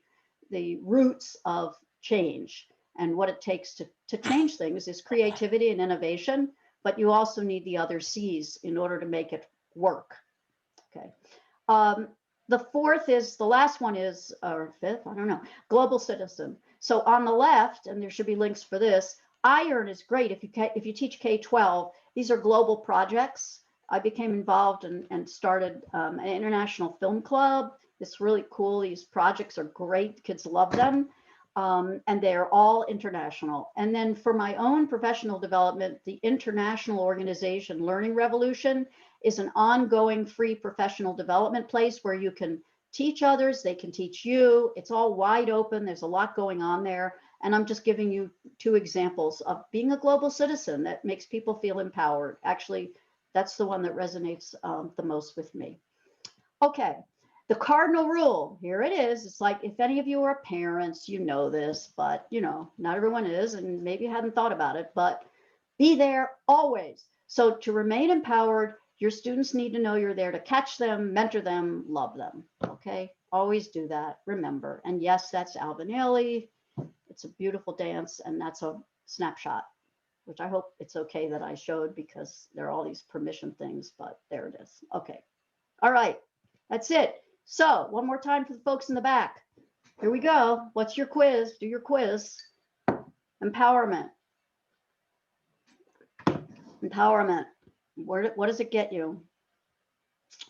the roots of change. And what it takes to change things is creativity and innovation, but you also need the other C's in order to make it work. Okay. The 4th is, the last one is, or 5th, I don't know, global citizen. So on the left, and there should be links for this, iEarn is great if you teach K-12. These are global projects. I became involved and started an international film club. It's really cool. These projects are great. Kids love them. and they're all international. And then for my own professional development, the international organization Learning Revolution is an ongoing free professional development place where you can teach others, they can teach you. It's all wide open. There's a lot going on there. And I'm just giving you 2 examples of being a global citizen that makes people feel empowered. Actually, that's the one that resonates the most with me. Okay, the cardinal rule, here it is. It's like, if any of you are parents, you know this, but you know, not everyone is, and maybe you hadn't thought about it, but be there always. So to remain empowered, your students need to know you're there to catch them, mentor them, love them. Okay, always do that, remember. And yes, that's Alvin Ailey. It's a beautiful dance, and that's a snapshot, which I hope it's okay that I showed because there are all these permission things, but there it is. Okay, all right, that's it. So one more time for the folks in the back. Here we go. What's your quiz? Do your quiz. Empowerment. Empowerment. What does it get you?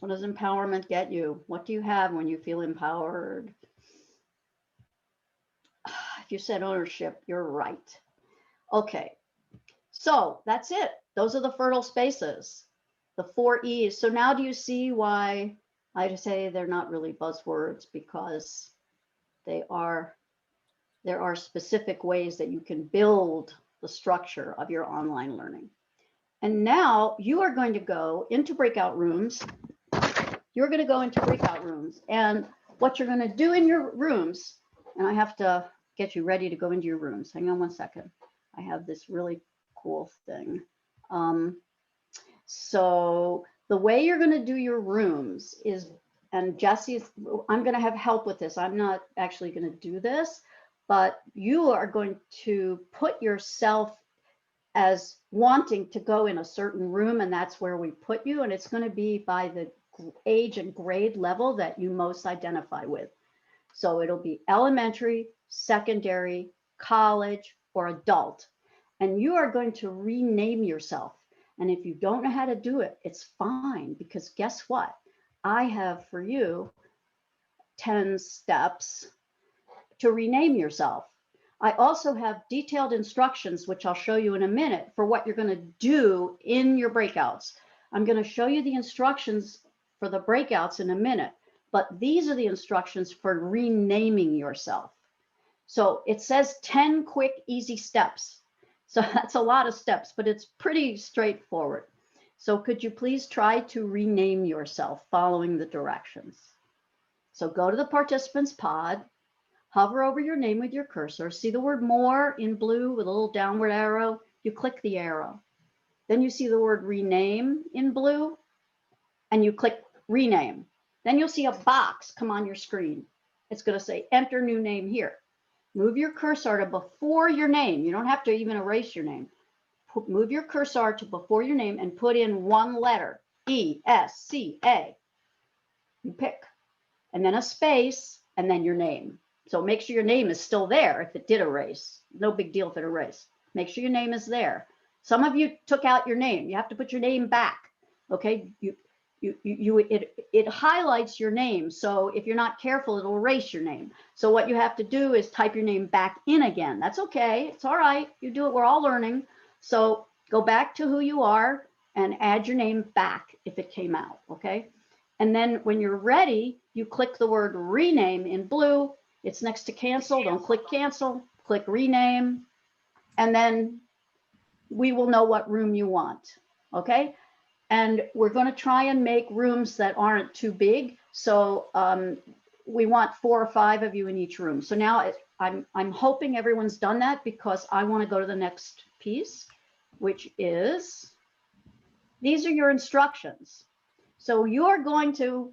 What does empowerment get you? What do you have when you feel empowered? If you said ownership, you're right. Okay, so that's it. Those are the fertile spaces, the 4 E's. So now do you see why I just say they're not really buzzwords, because there are specific ways that you can build the structure of your online learning. And now you are going to go into breakout rooms. You're going to go into breakout rooms. And what you're going to do in your rooms, and I have to get you ready to go into your rooms. Hang on one second. I have this really cool thing. So the way you're going to do your rooms is, and Jessie, I'm going to have help with this. I'm not actually going to do this, but you are going to put yourself as wanting to go in a certain room, and that's where we put you. And it's going to be by the age and grade level that you most identify with. So it'll be elementary, secondary, college, or adult. And you are going to rename yourself. And if you don't know how to do it, it's fine, because guess what? I have for you 10 steps to rename yourself. I also have detailed instructions, which I'll show you in a minute, for what you're going to do in your breakouts. I'm going to show you the instructions for the breakouts in a minute, but these are the instructions for renaming yourself. So it says 10 quick, easy steps. So that's a lot of steps, but it's pretty straightforward. So could you please try to rename yourself following the directions? So go to the participants pod, hover over your name with your cursor, see the word more in blue with a little downward arrow, you click the arrow. Then you see the word rename in blue, and you click rename. Then you'll see a box come on your screen. It's going to say enter new name here. Move your cursor to before your name. You don't have to even erase your name. Move your cursor to before your name and put in one letter, E, S, C, A. You pick, and then a space, and then your name. So make sure your name is still there if it did erase. No big deal if it erased. Make sure your name is there. Some of you took out your name. You have to put your name back. Okay, it highlights your name. So if you're not careful, it'll erase your name. So what you have to do is type your name back in again. That's okay. It's all right. You do it. We're all learning. So go back to who you are and add your name back if it came out. Okay. And then when you're ready, you click the word rename in blue. It's next to cancel. Don't click cancel. Click rename. And then we will know what room you want. Okay. And we're going to try and make rooms that aren't too big. So we want 4 or 5 of you in each room. So now I'm hoping everyone's done that, because I want to go to the next piece, which is, these are your instructions. So you are going to,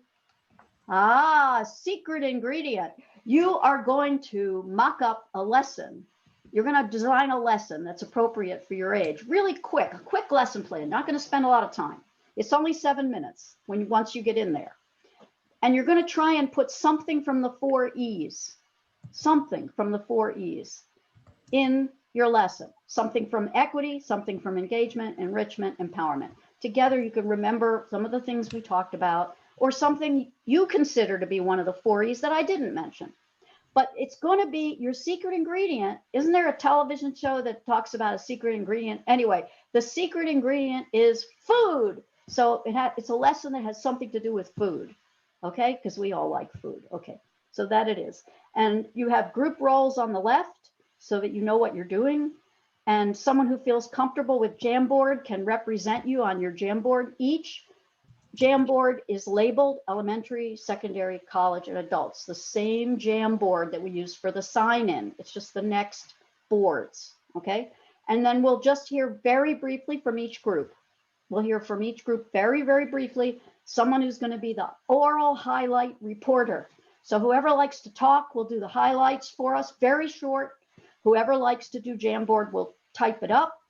secret ingredient. You are going to mock up a lesson. You're going to design a lesson that's appropriate for your age. Really quick, a quick lesson plan. Not going to spend a lot of time. It's only 7 minutes once you get in there. And you're going to try and put something from the 4 E's, in your lesson. Something from equity, something from engagement, enrichment, empowerment. Together you can remember some of the things we talked about, or something you consider to be one of the 4 E's that I didn't mention. But it's going to be your secret ingredient. Isn't there a television show that talks about a secret ingredient? Anyway, the secret ingredient is food. So it's a lesson that has something to do with food. Okay, because we all like food. Okay, so that it is. And you have group roles on the left so that you know what you're doing. And someone who feels comfortable with Jamboard can represent you on your Jamboard. Each Jamboard is labeled elementary, secondary, college, and adults. The same Jamboard that we use for the sign-in. It's just the next boards, okay? And then we'll just hear very briefly from each group. We'll hear from each group very, very briefly, someone who's going to be the oral highlight reporter. So whoever likes to talk will do the highlights for us, very short. Whoever likes to do Jamboard will type it up.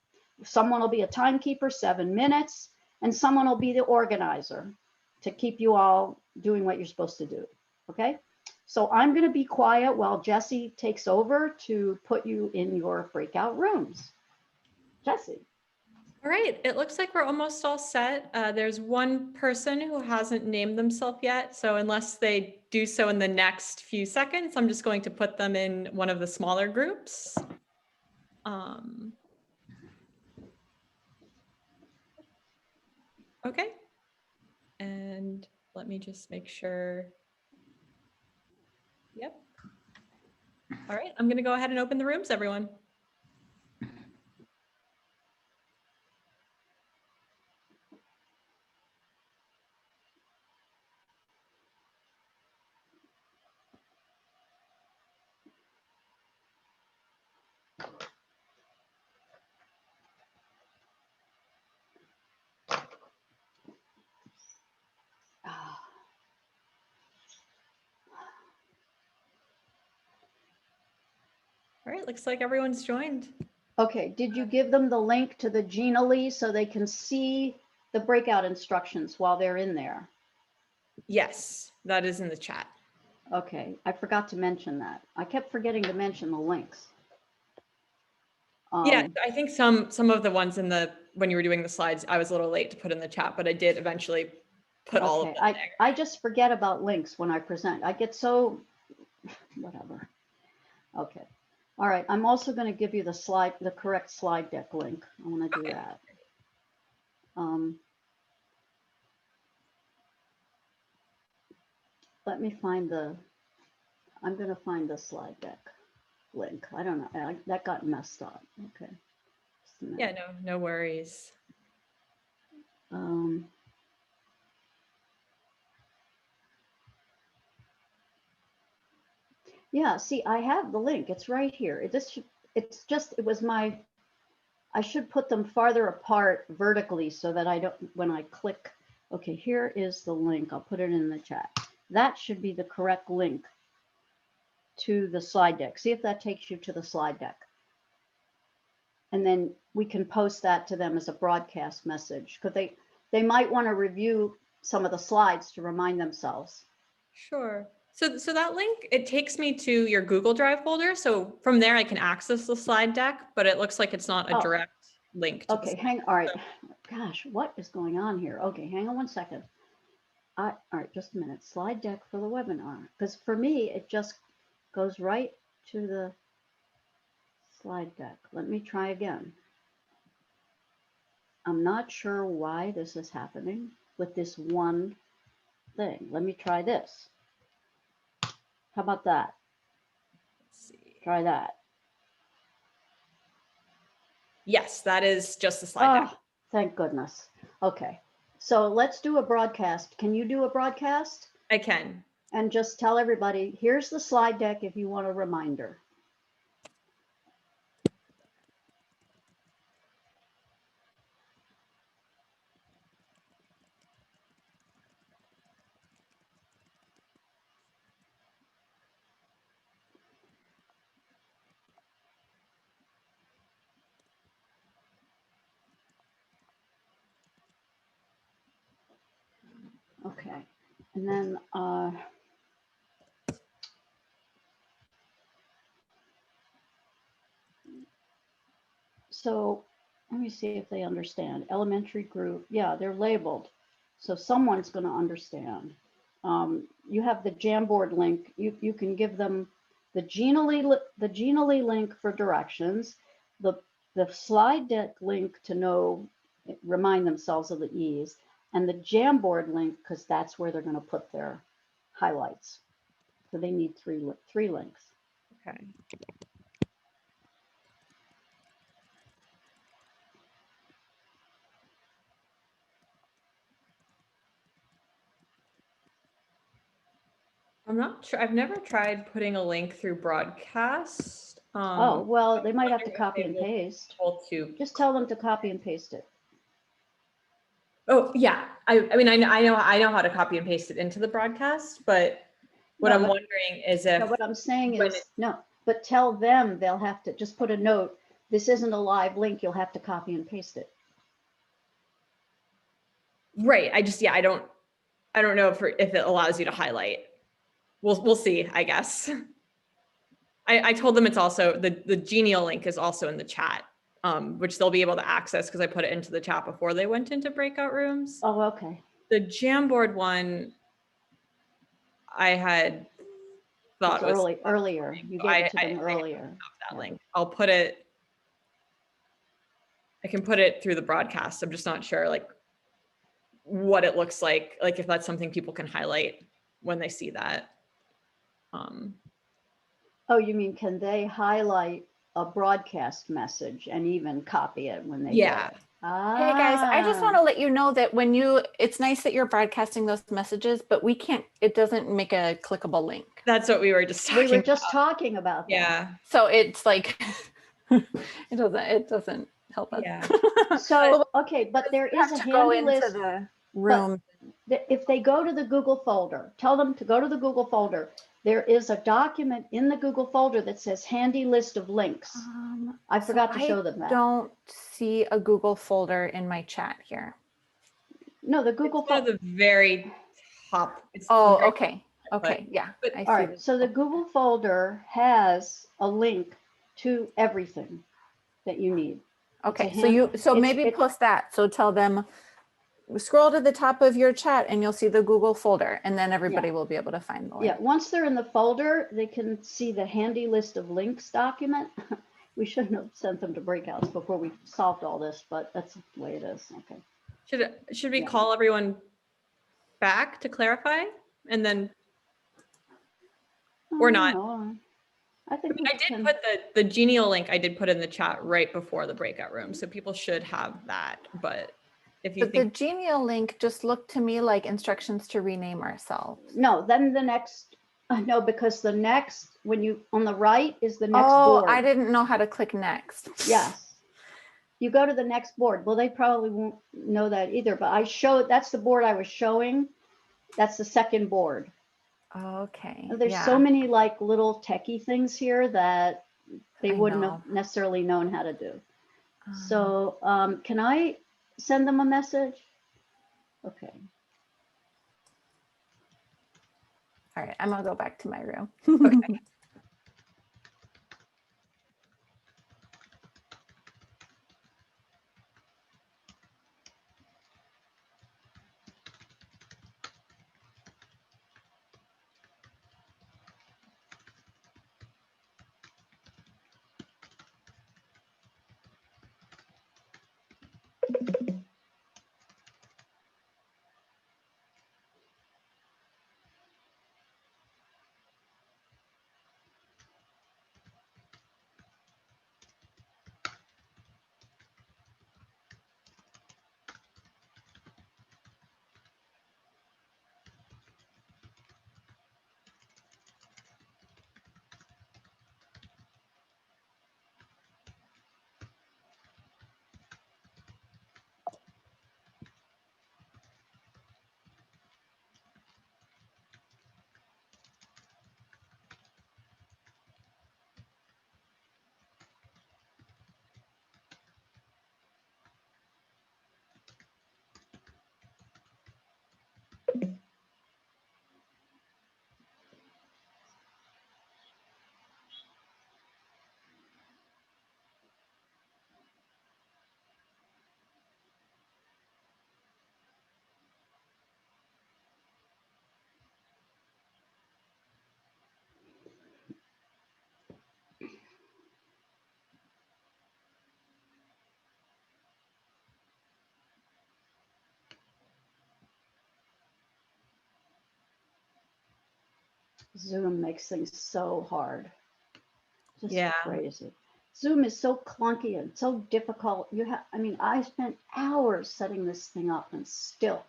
Someone will be a timekeeper, 7 minutes. And someone will be the organizer to keep you all doing what you're supposed to do, okay? So I'm going to be quiet while Jessie takes over to put you in your breakout rooms. Jessie. All right, it looks like we're almost all set. There's one person who hasn't named themselves yet, so unless they do so in the next few seconds, I'm just going to put them in one of the smaller groups. Okay, and let me just make sure. Yep. All right, I'm going to go ahead and open the rooms, everyone. All right, looks like everyone's joined. Okay, did you give them the link to the Genially so they can see the breakout instructions while they're in there? Yes, that is in the chat. Okay, I forgot to mention that. I kept forgetting to mention the links. Yeah, I think some of the ones in the, when you were doing the slides, I was a little late to put in the chat, but I did eventually put all of them there. I just forget about links when I present. I get so, whatever. Okay. All right, I'm also going to give you the correct slide deck link. I want to do that. Let me find I'm going to find the slide deck link. I don't know, that got messed up. Okay. Yeah, no worries. Yeah, see, I have the link. It's right here. I should put them farther apart vertically so that I don't, when I click, okay, here is the link. I'll put it in the chat. That should be the correct link to the slide deck. See if that takes you to the slide deck. And then we can post that to them as a broadcast message because they might want to review some of the slides to remind themselves. Sure. So that link, it takes me to your Google Drive folder. So from there, I can access the slide deck, but it looks like it's not a direct link. To okay, all right. Gosh, what is going on here? Okay, hang on one second. All right, just a minute. Slide deck for the webinar. Because for me, it just goes right to the slide deck. Let me try again. I'm not sure why this is happening with this one thing. Let me try this. How about that? Let's see. Try that. Yes, that is just the slide deck. Thank goodness. Okay, so let's do a broadcast. Can you do a broadcast? I can. And just tell everybody, here's the slide deck if you want a reminder. Okay, and then so let me see if they understand. Elementary group, yeah, they're labeled. So someone's going to understand. You have the Jamboard link. You can give them the Genially link for directions, the slide deck link to remind themselves of the E's, and the Jamboard link, because that's where they're going to put their highlights. So they need three links. Okay. I'm not sure. I've never tried putting a link through broadcast. Oh, well, they might have to copy and paste. Just tell them to copy and paste it. Oh, yeah. I mean, I know how to copy and paste it into the broadcast, but what I'm wondering is if. No, what I'm saying is, no, but tell them they'll have to just put a note. This isn't a live link. You'll have to copy and paste it. Right. I don't know if it allows you to highlight. We'll see, I guess. I told them it's also the Genial link is also in the chat, which they'll be able to access because I put it into the chat before they went into breakout rooms. Oh, okay. The Jamboard one, I had thought was earlier. You gave it to them earlier. That link. I'll put it. I can put it through the broadcast. I'm just not sure like what it looks like if that's something people can highlight when they see that. Oh, you mean can they highlight a broadcast message and even copy it when they get it? Hey guys, I just want to let you know that it's nice that you're broadcasting those messages, but it doesn't make a clickable link. That's what we were just talking about. We were just talking about that. Yeah. So it's like, it doesn't help us. Yeah. So, okay, but there is a handy list. The room. If they go to the Google folder, tell them to go to the Google folder. There is a document in the Google folder that says handy list of links. I forgot to show them that. I don't see a Google folder in my chat here. No, the Google folder. The very top. Okay. Okay. Yeah. All right. So the Google folder has a link to everything that you need. Okay. So maybe post that. So tell them, scroll to the top of your chat and you'll see the Google folder, and then everybody will be able to find the link. Yeah, once they're in the folder, they can see the handy list of links document. We shouldn't have sent them to breakouts before we solved all this, but that's the way it is. Okay. Should we call everyone back to clarify, and then or not? I think I did put the Genial link. I did put in the chat right before the breakout room, so people should have that. But if you think the Genial link just looked to me like instructions to rename ourselves. No, then the next, no, because the next, when you, on the right is the next board. Oh, I didn't know how to click next. Yes. You go to the next board. Well, they probably won't know that either, but that's the board I was showing. That's the second board. Okay. There's so many like little techie things here that they wouldn't have necessarily known how to do. So can I send them a message? Okay. All right, I'm gonna go back to my room. Okay. Zoom makes things so hard. Just Yeah. crazy. Zoom is so clunky and so difficult. I mean, I spent hours setting this thing up and still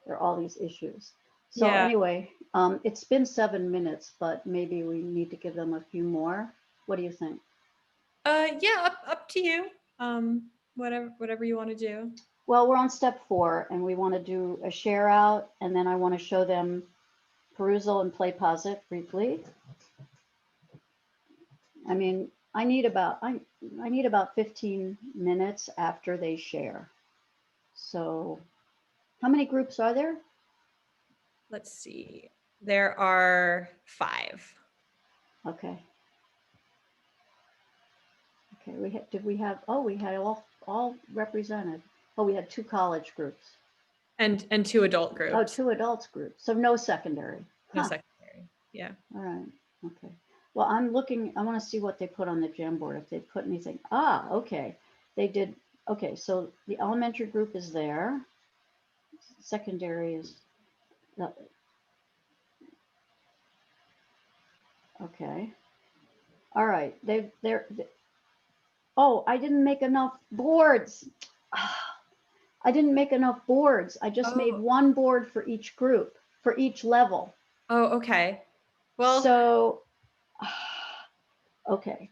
there are all these issues. So Yeah. anyway, it's been 7 minutes, but maybe we need to give them a few more. What do you think? Yeah, up to you. Whatever you want to do. Well, we're on step 4 and we want to do a share out, and then I want to show them perusal and play pause it briefly. I mean, I need about 15 minutes after they share. So how many groups are there? Let's see. There are 5. Okay. Okay, we had all represented. Oh, we had 2 college groups. And 2 adult groups. Oh, 2 adults groups. So no secondary. No secondary. Yeah. All right. Okay. Well, I want to see what they put on the Jamboard, if they put anything. Okay. They did. Okay. So the elementary group is there. Secondary is. Okay. All right. Oh, I didn't make enough boards. I didn't make enough boards. I just made 1 board for each group, for each level. Oh, okay. Well, so, okay.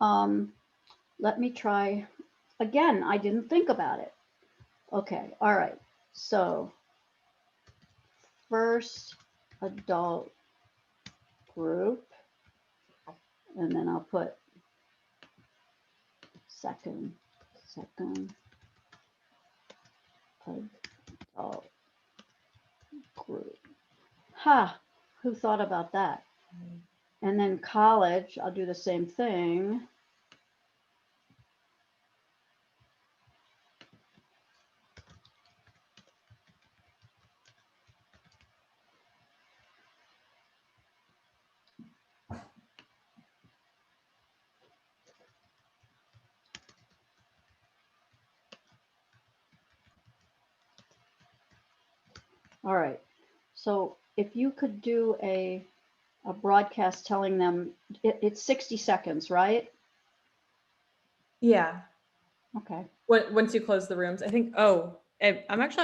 Let me try again. I didn't think about it. Okay. All right. So first adult group, and then I'll put second adult group. Who thought about that? And then college, I'll do the same thing. All right. So if you could do a broadcast telling them it's 60 seconds, right? yeah. Okay. Once you close the rooms, I think. I'm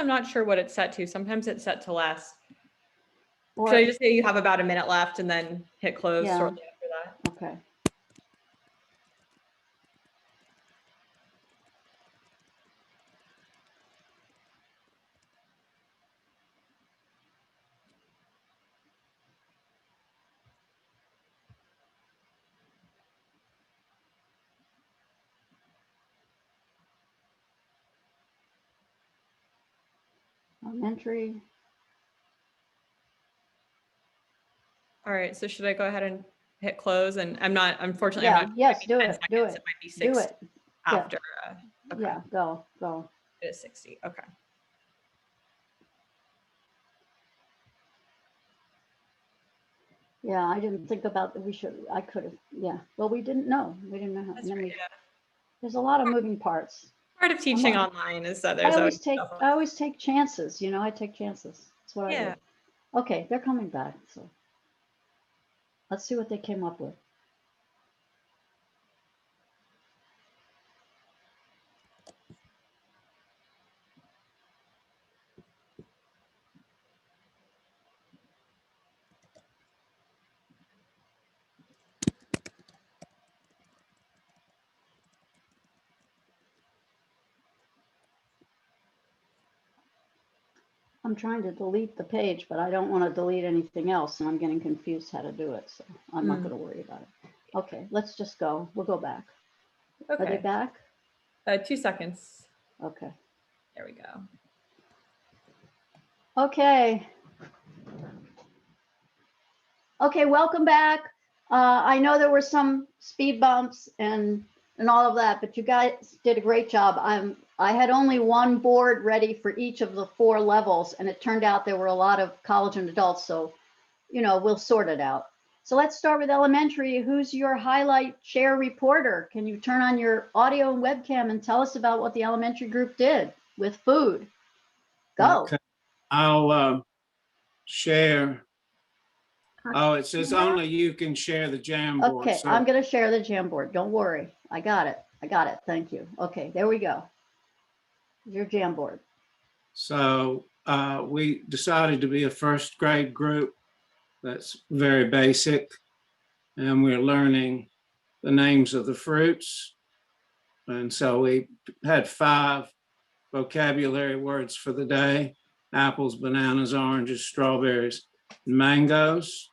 not sure what it's set to. Sometimes it's set to last. Should I just say you have about a minute left and then hit close shortly after that? Okay. Elementary. All right. So should I go ahead and hit close? And unfortunately, Yeah. I'm not. Yes. Do 10 it. seconds. Do It it. might be 6 Do it. after. Okay. Yeah. Go. It is 60. Okay. Yeah, I didn't think about that. I could have. Yeah. Well, we didn't know. How. That's right. Yeah. There's a lot of moving parts. Part of teaching online is that there's I always take chances. I take chances. That's what I do. Okay, they're coming back. So let's see what they came up with. I'm trying to delete the page, but I don't want to delete anything else, and I'm getting confused how to do it, so I'm not going to worry about it. Okay, let's just go. We'll go back. Okay. Are they back? 2 seconds. Okay. There we go. Okay. Okay, welcome back. I know there were some speed bumps and all of that, but you guys did a great job. I had only 1 board ready for each of the 4 levels, and it turned out there were a lot of college and adults, so we'll sort it out. So let's start with elementary. Who's your highlight share reporter? Can you turn on your audio and webcam and tell us about what the elementary group did with food? Go. Okay. I'll share Oh, it says only you can share the Jamboard. Okay, So, I'm going to share the Jamboard. Don't worry. I got it. I got it. Thank you. Okay, there we go. Your Jamboard. so we decided to be a first grade group that's very basic, and we're learning the names of the fruits. And so we had 5 vocabulary words for the day: apples, bananas, oranges, strawberries, and mangoes.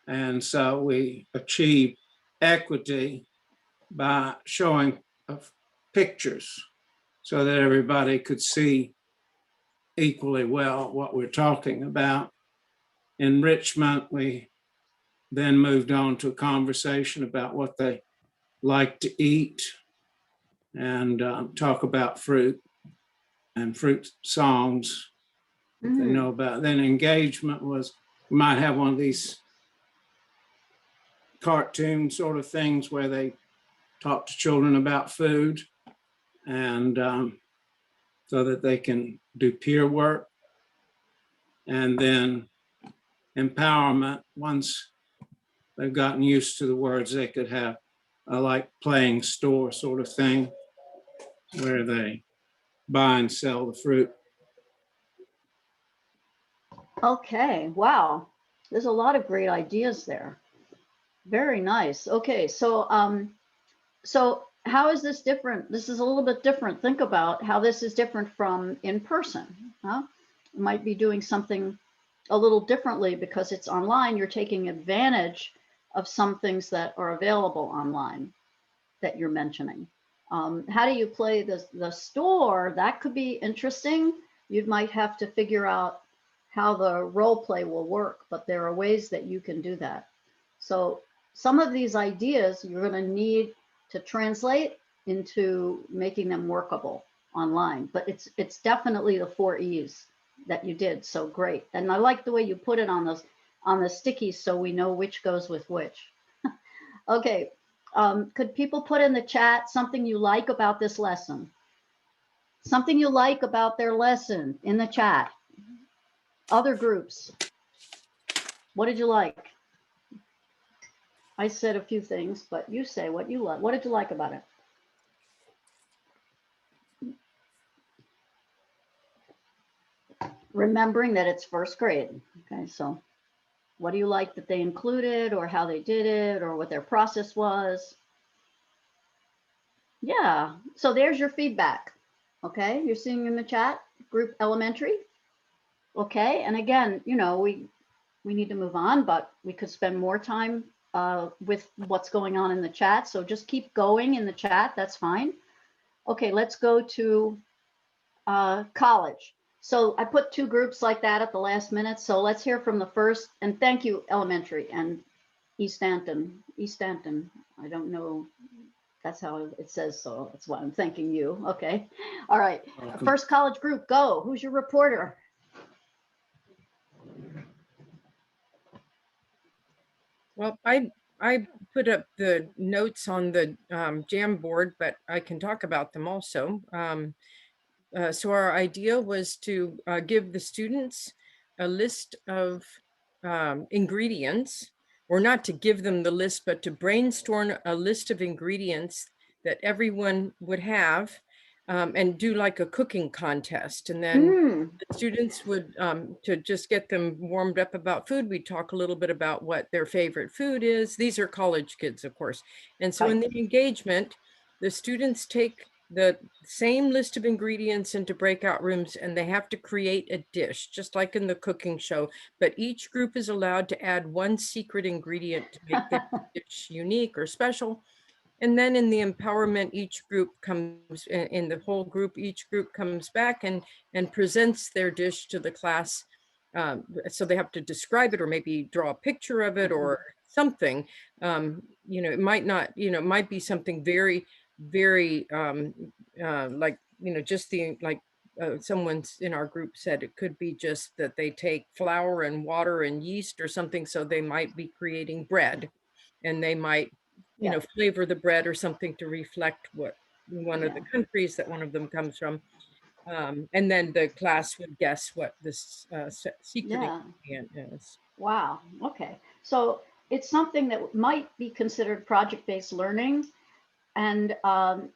And so we achieved equity by showing pictures so that everybody could see equally well what we're talking about. Enrichment, we then moved on to a conversation about what they like to eat and talk about fruit and fruit songs that they know about. Then engagement was, we might have one of these cartoon sort of things where they talk to children about food, and so that they can do peer work. And then empowerment, once they've gotten used to the words, they could have a like playing store sort of thing where they buy and sell the fruit. Okay, wow. There's a lot of great ideas there. Very nice. Okay, so so how is this different? This is a little bit different. Think about how this is different from in person. Huh? You might be doing something a little differently because it's online. You're taking advantage of some things that are available online that you're mentioning. How do you play the store? That could be interesting. You might have to figure out how the role play will work, but there are ways that you can do that. So some of these ideas you're going to need to translate into making them workable online, but it's definitely the 4 E's that you did so great. And I like the way you put it on the stickies so we know which goes with which. Okay, could people put in the chat something you like about this lesson? Something you like about their lesson in the chat. Other groups, what did you like? I said a few things, but you say what you like. What did you like about it? Remembering that it's first grade. Okay, so what do you like that they included, or how they did it, or what their process was? Yeah, so there's your feedback. Okay, you're seeing in the chat, group elementary. Okay, and again, you know, we need to move on, but we could spend more time with what's going on in the chat. So just keep going in the chat, that's fine. Okay, let's go to college. So I put 2 groups like that at the last minute. So let's hear from the first, and thank you, elementary and East Hampton. I don't know, that's how it says, so that's why I'm thanking you. Okay, all right. First college group, go. Who's your reporter? Well, I put up the notes on the Jamboard, but I can talk about them also. So our idea was to give the students a list of ingredients, or not to give them the list, but to brainstorm a list of ingredients that everyone would have, and do like a cooking contest. And then the students would, to just get them warmed up about food, we'd talk a little bit about what their favorite food is. These are college kids, of course. And so in the engagement, the students take the same list of ingredients into breakout rooms, and they have to create a dish, just like in the cooking show. But each group is allowed to add 1 secret ingredient to make their dish unique or special. And then in the empowerment, each group comes, in the whole group, each group comes back and presents their dish to the class. So they have to describe it, or maybe draw a picture of it or something. You know, it might not, you know, it might be something very, very like, you know, just the, like someone's in our group said it could be just that they take flour and water and yeast or something. So they might be creating bread, and they might, you know, flavor the bread or something to reflect what one of the countries that one of them comes from. And then the class would guess what this secret ingredient is. Wow. Okay. So it's something that might be considered project-based learning, and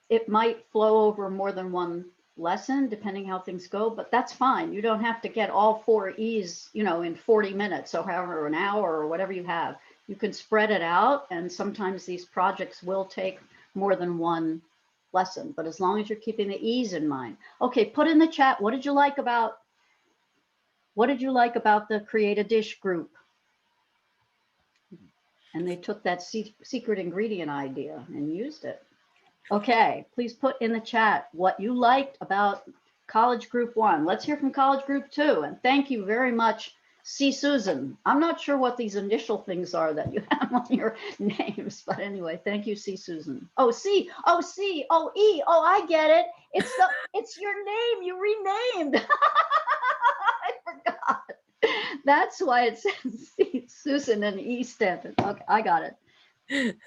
it might flow over more than one lesson, depending how things go, but that's fine. You don't have to get all 4 E's, you know, in 40 minutes or however, an hour or whatever you have. You can spread it out, and sometimes these projects will take more than one lesson, but as long as you're keeping the E's in mind. Okay, put in the chat, what did you like about the Create a Dish group? And they took that secret ingredient idea and used it. Okay, please put in the chat what you liked about College Group 1. Let's hear from College Group 2. And thank you very much, C. Susan. I'm not sure what these initial things are that you have on your names, but anyway, thank you, C. Susan. Oh, C, oh, C, oh, E, oh, I get it. It's your name, you renamed. I forgot. That's why it says C, Susan and E Stanton. Okay, I got it.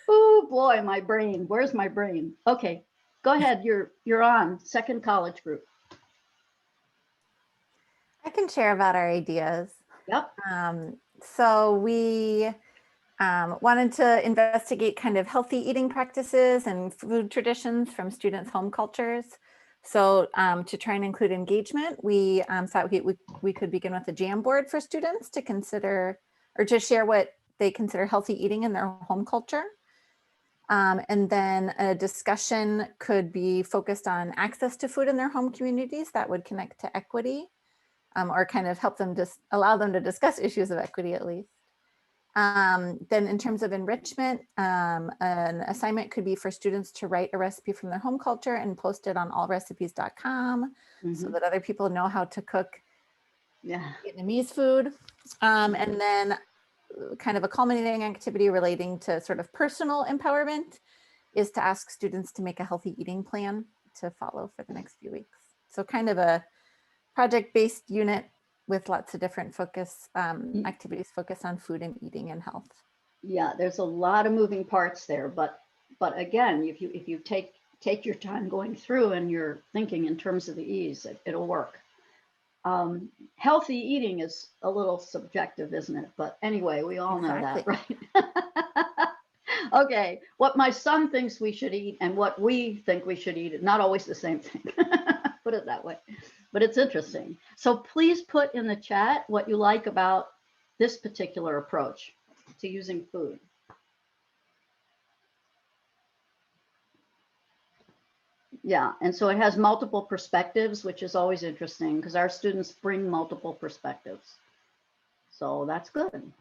Oh boy, my brain. Where's my brain? Okay, go ahead. You're on second college group. I can share about our ideas. Yep. So we wanted to investigate kind of healthy eating practices and food traditions from students' home cultures. So to try and include engagement, we thought we could begin with a Jamboard for students to consider or to share what they consider healthy eating in their home culture. And then a discussion could be focused on access to food in their home communities that would connect to equity, or kind of help them just allow them to discuss issues of equity at least. Then in terms of enrichment, an assignment could be for students to write a recipe from their home culture and post it on allrecipes.com so that other people know how to cook Vietnamese food. And then kind of a culminating activity relating to sort of personal empowerment is to ask students to make a healthy eating plan to follow for the next few weeks. So kind of a project-based unit with lots of different focus activities focused on food and eating and health. Yeah, there's a lot of moving parts there, but again, if you take your time going through and you're thinking in terms of the E's, it'll work. Healthy eating is a little subjective, isn't it? But anyway, we all know that, right? Okay, what my son thinks we should eat and what we think we should eat is not always the same thing. Put it that way, but it's interesting. So please put in the chat what you like about this particular approach to using food. Yeah, and so it has multiple perspectives, which is always interesting because our students bring multiple perspectives. So that's good.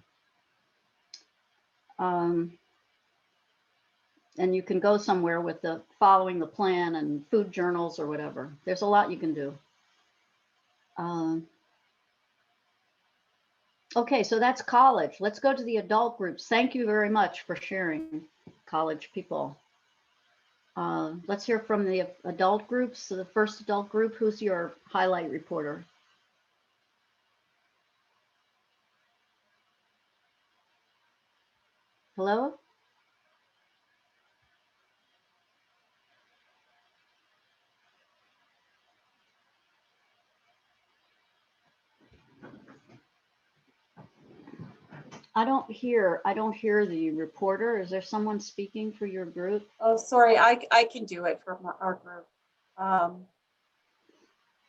And you can go somewhere with the following the plan and food journals or whatever. There's a lot you can do. Okay, so that's college. Let's go to the adult groups. Thank you very much for sharing, college people. Let's hear from the adult groups. So the first adult group, who's your highlight reporter? Hello? I don't hear the reporter. Is there someone speaking for your group? Oh, sorry, I can do it for our group.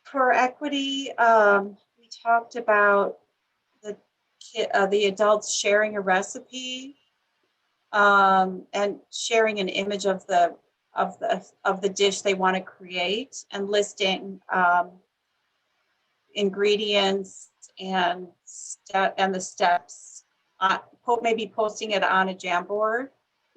For equity, we talked about the adults sharing a recipe and sharing an image of the dish they want to create and listing ingredients and the steps. Maybe posting it on a Jamboard.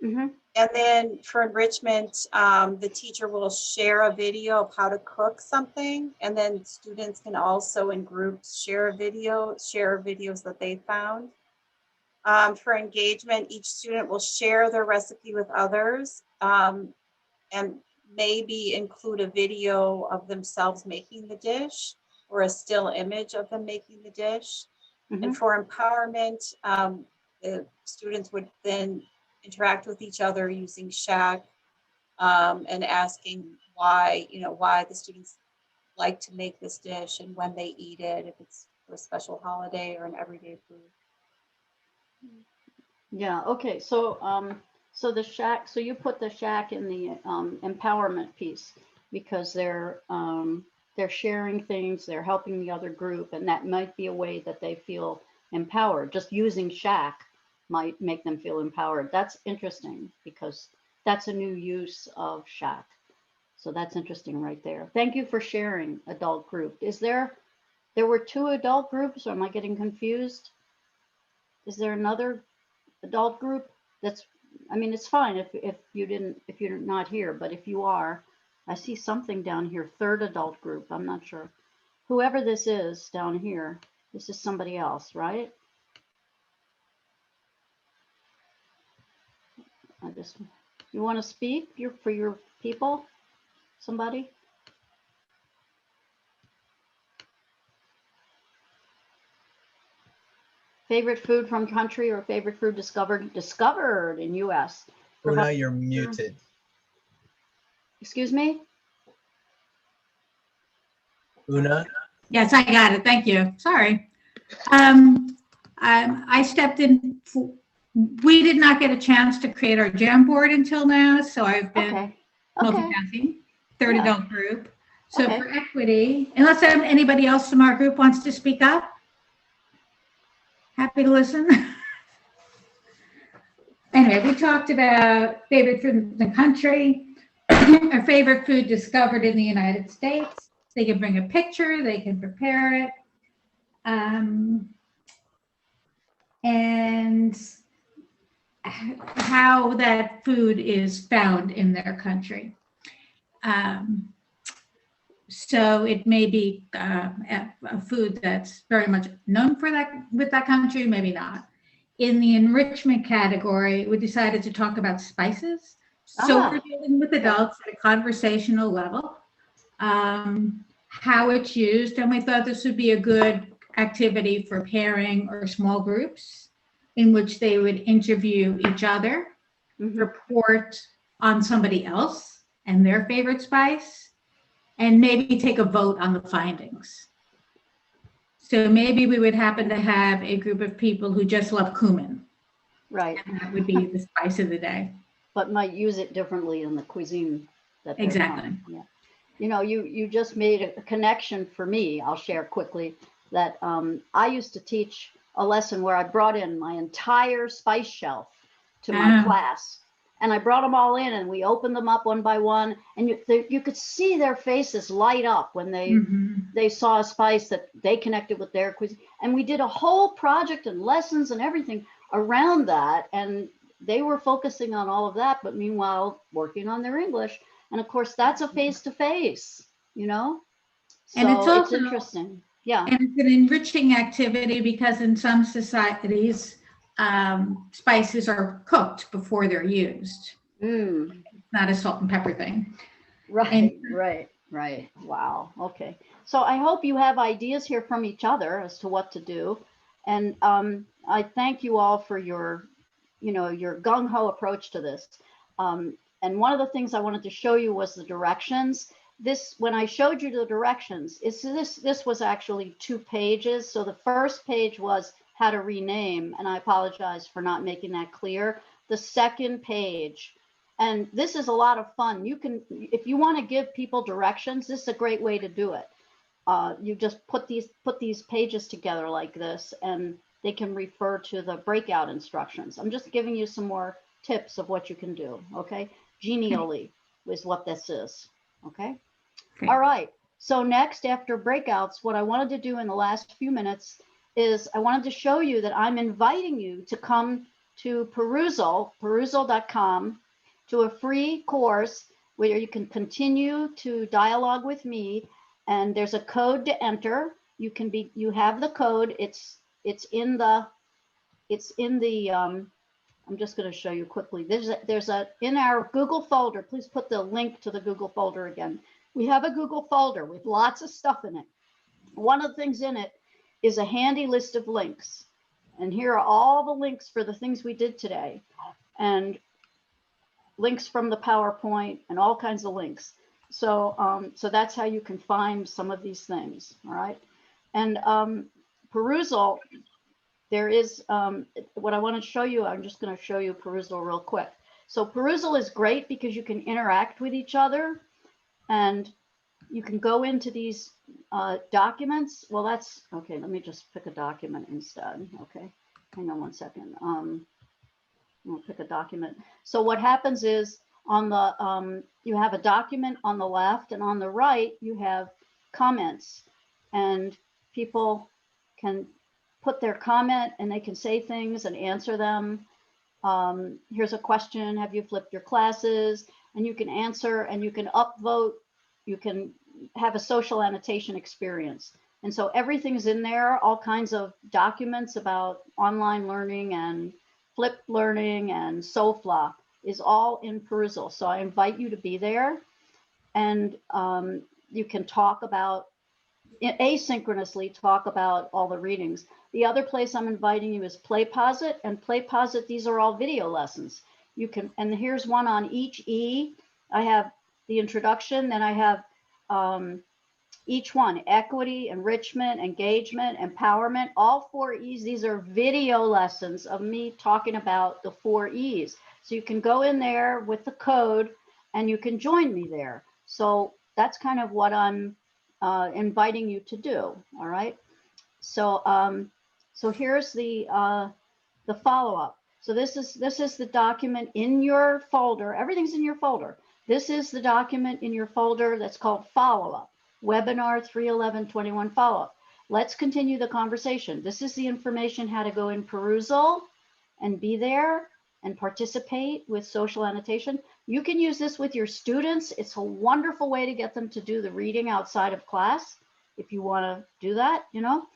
Mm-hmm. And then for enrichment, the teacher will share a video of how to cook something. And then students can also in groups share videos that they found. For engagement, each student will share their recipe with others and maybe include a video of themselves making the dish or a still image of them making the dish. Mm-hmm. And for empowerment, the students would then interact with each other using Shack and asking why the students like to make this dish and when they eat it, if it's for a special holiday or an everyday food. Yeah, okay, so the shack, so you put the shack in the empowerment piece because they're sharing things, they're helping the other group, and that might be a way that they feel empowered. Just using shack might make them feel empowered. That's interesting because that's a new use of shack. So that's interesting right there. Thank you for sharing, adult group. There were 2 adult groups, or am I getting confused? Is there another adult group? That's, I mean, it's fine if you're not here, but if you are, I see something down here, 3rd adult group. I'm not sure. Whoever this is down here, this is somebody else, right? You want to speak for your people? Somebody? Favorite food from country or favorite food discovered in US? Una, you're muted. Excuse me? Una? Yes, I got it. Thank you. Sorry. I stepped in. We did not get a chance to create our Jamboard until now, so I've been Okay. multitasking. 3rd Yeah. adult group. So Okay. for equity, unless anybody else from our group wants to speak up, happy to listen. Anyway, we talked about favorite food in the country, our favorite food discovered in the United States. They can bring a picture, they can prepare it. And how that food is found in their country. So it may be a food that's very much known for that with that country, maybe not. In the enrichment category, we decided to talk about spices. So we're dealing with adults at a conversational level, how it's used, and we thought this would be a good activity for pairing or small groups in which they would interview each other, report on somebody else and their favorite spice, and maybe take a vote on the findings. So maybe we would happen to have a group of people who just love cumin. Right. And that would be the spice of the day. But might use it differently in the cuisine that they're Exactly. from. Yeah. You know, you just made a connection for me. I'll share quickly that I used to teach a lesson where I brought in my entire spice shelf to my class. And I brought them all in and we opened them up one by one. And you could see their faces light up when they saw a spice that they connected with their cuisine. And we did a whole project and lessons and everything around that. And they were focusing on all of that, but meanwhile, working on their English. And of course, that's a face-to-face, you know? So And it's also interesting. Yeah. And it's an enriching activity because in some societies, spices are cooked before they're used. It's not a salt and pepper thing. Right, right. Wow. Okay. So I hope you have ideas here from each other as to what to do. And I thank you all for your gung-ho approach to this. And one of the things I wanted to show you was the directions. When I showed you the directions, this was actually 2 pages. So the first page was how to rename, and I apologize for not making that clear. The second page, and this is a lot of fun. You can, if you want to give people directions, this is a great way to do it. You just put these pages together like this, and they can refer to the breakout instructions. I'm just giving you some more tips of what you can do. Okay, genially is what this is. Okay. All right. So next, after breakouts, what I wanted to do in the last few minutes is I wanted to show you that I'm inviting you to come to perusal.com, to a free course where you can continue to dialogue with me. And there's a code to enter. You have the code. It's in the I'm just going to show you quickly. There's in our Google folder. Please put the link to the Google folder again. We have a Google folder with lots of stuff in it. One of the things in it is a handy list of links. And here are all the links for the things we did today. And links from the PowerPoint and all kinds of links. So that's how you can find some of these things. All right. And Perusal there is, what I want to show you, I'm just going to show you Perusal real quick. So Perusal is great because you can interact with each other and you can go into these documents. Well, that's, okay, let me just pick a document instead. Okay, hang on one second. We'll pick a document. So what happens is on the, you have a document on the left, and on the right, you have comments, and people can put their comment and they can say things and answer them. Here's a question, have you flipped your classes? And you can answer and you can upvote, you can have a social annotation experience. And so everything's in there, all kinds of documents about online learning and flipped learning and SOFLA is all in Perusal. So I invite you to be there, and you can talk about, asynchronously talk about all the readings. The other place I'm inviting you is PlayPosit, and PlayPosit, these are all video lessons. You can, and here's one on each E. I have the introduction, then I have each one, equity, enrichment, engagement, empowerment, all 4 E's. These are video lessons of me talking about the 4 E's. So you can go in there with the code and you can join me there. So that's kind of what I'm inviting you to do. All right. So so here's the follow-up. So this is the document in your folder. Everything's in your folder. This is the document in your folder that's called follow-up. Webinar 3/11/21 follow-up. Let's continue the conversation. This is the information how to go in Perusal and be there and participate with social annotation. You can use this with your students. It's a wonderful way to get them to do the reading outside of class if you want to do that, you know.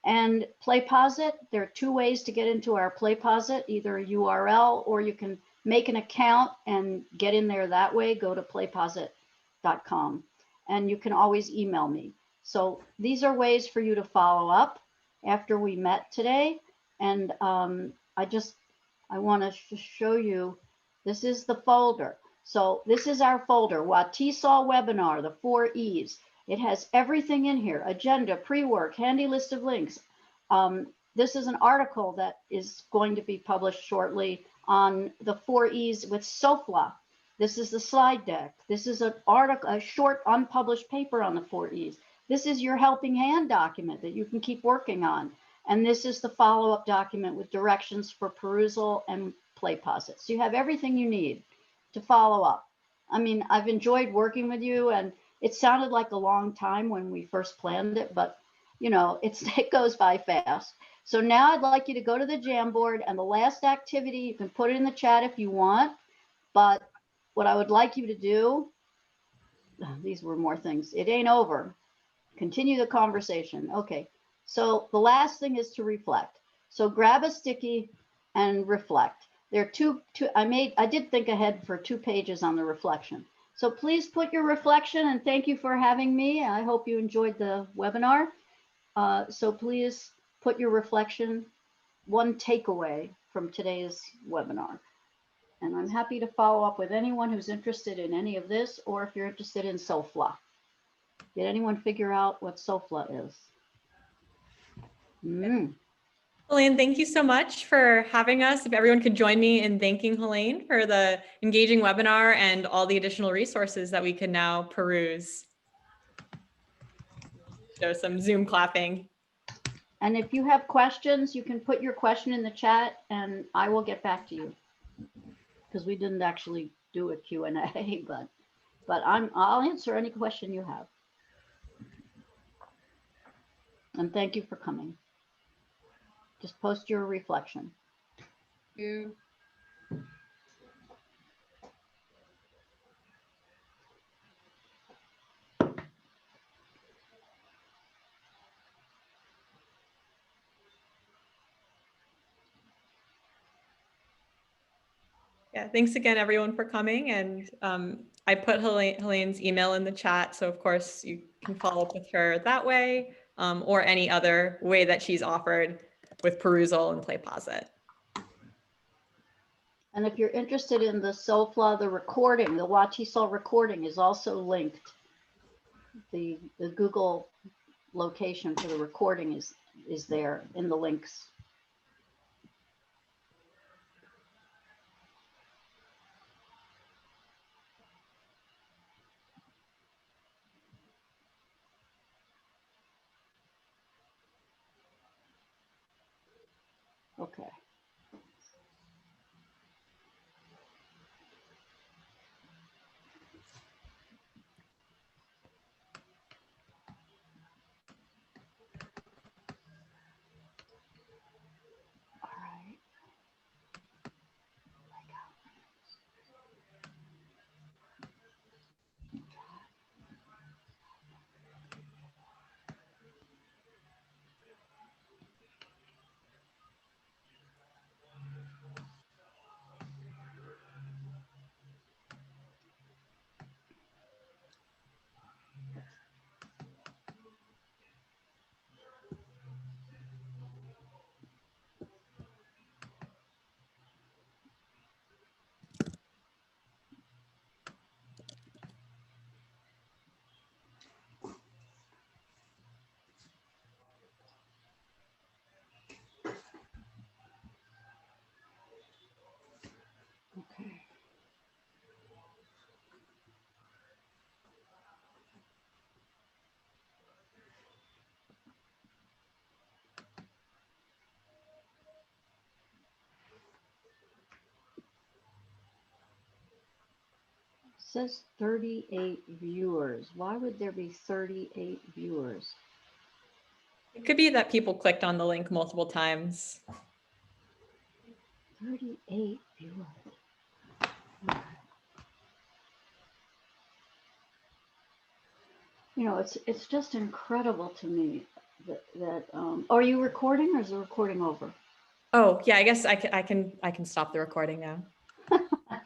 And PlayPosit, there are 2 ways to get into our PlayPosit, either a URL or you can make an account and get in there that way. Go to playposit.com. And you can always email me. So these are ways for you to follow up after we met today. And I want to show you, this is the folder. So this is our folder, WATESOL Webinar, the 4 E's. It has everything in here, agenda, pre-work, handy list of links. This is an article that is going to be published shortly on the 4 E's with SOFLA. This is the slide deck. This is an article, a short unpublished paper on the 4 E's. This is your helping hand document that you can keep working on. And this is the follow-up document with directions for Perusal and PlayPosit. So you have everything you need to follow up. I mean, I've enjoyed working with you, and it sounded like a long time when we first planned it, but you know, it goes by fast. So now I'd like you to go to the Jamboard, and the last activity, you can put it in the chat if you want, but what I would like you to do, these were more things. It ain't over. Continue the conversation. Okay. So the last thing is to reflect. So grab a sticky and reflect. There are I did think ahead for 2 pages on the reflection. So please put your reflection, and thank you for having me. I hope you enjoyed the webinar. So please put your reflection, 1 takeaway from today's webinar. And I'm happy to follow up with anyone who's interested in any of this, or if you're interested in SOFLA. Did anyone figure out what SOFLA is? Helaine, thank you so much for having us. If everyone could join me in thanking Helaine for the engaging webinar and all the additional resources that we can now peruse. Show some Zoom clapping. And if you have questions, you can put your question in the chat and I will get back to you. Because we didn't actually do a Q&A, but I'll answer any question you have. And thank you for coming. Just post your reflection. Thank you. Yeah, thanks again, everyone, for coming. And I put Helaine's email in the chat. So, of course, you can follow up with her that way or any other way that she's offered with Perusal and PlayPosit. And if you're interested in the SOFLA, the recording, the WATESOL recording is also linked. The Google location for the recording is there in the links. Okay. All right. Okay. It says 38 viewers. Why would there be 38 viewers? It could be that people clicked on the link multiple times. 38 viewers. You know, it's just incredible to me that are you recording or is the recording over? Oh, yeah, I guess I can stop the recording now.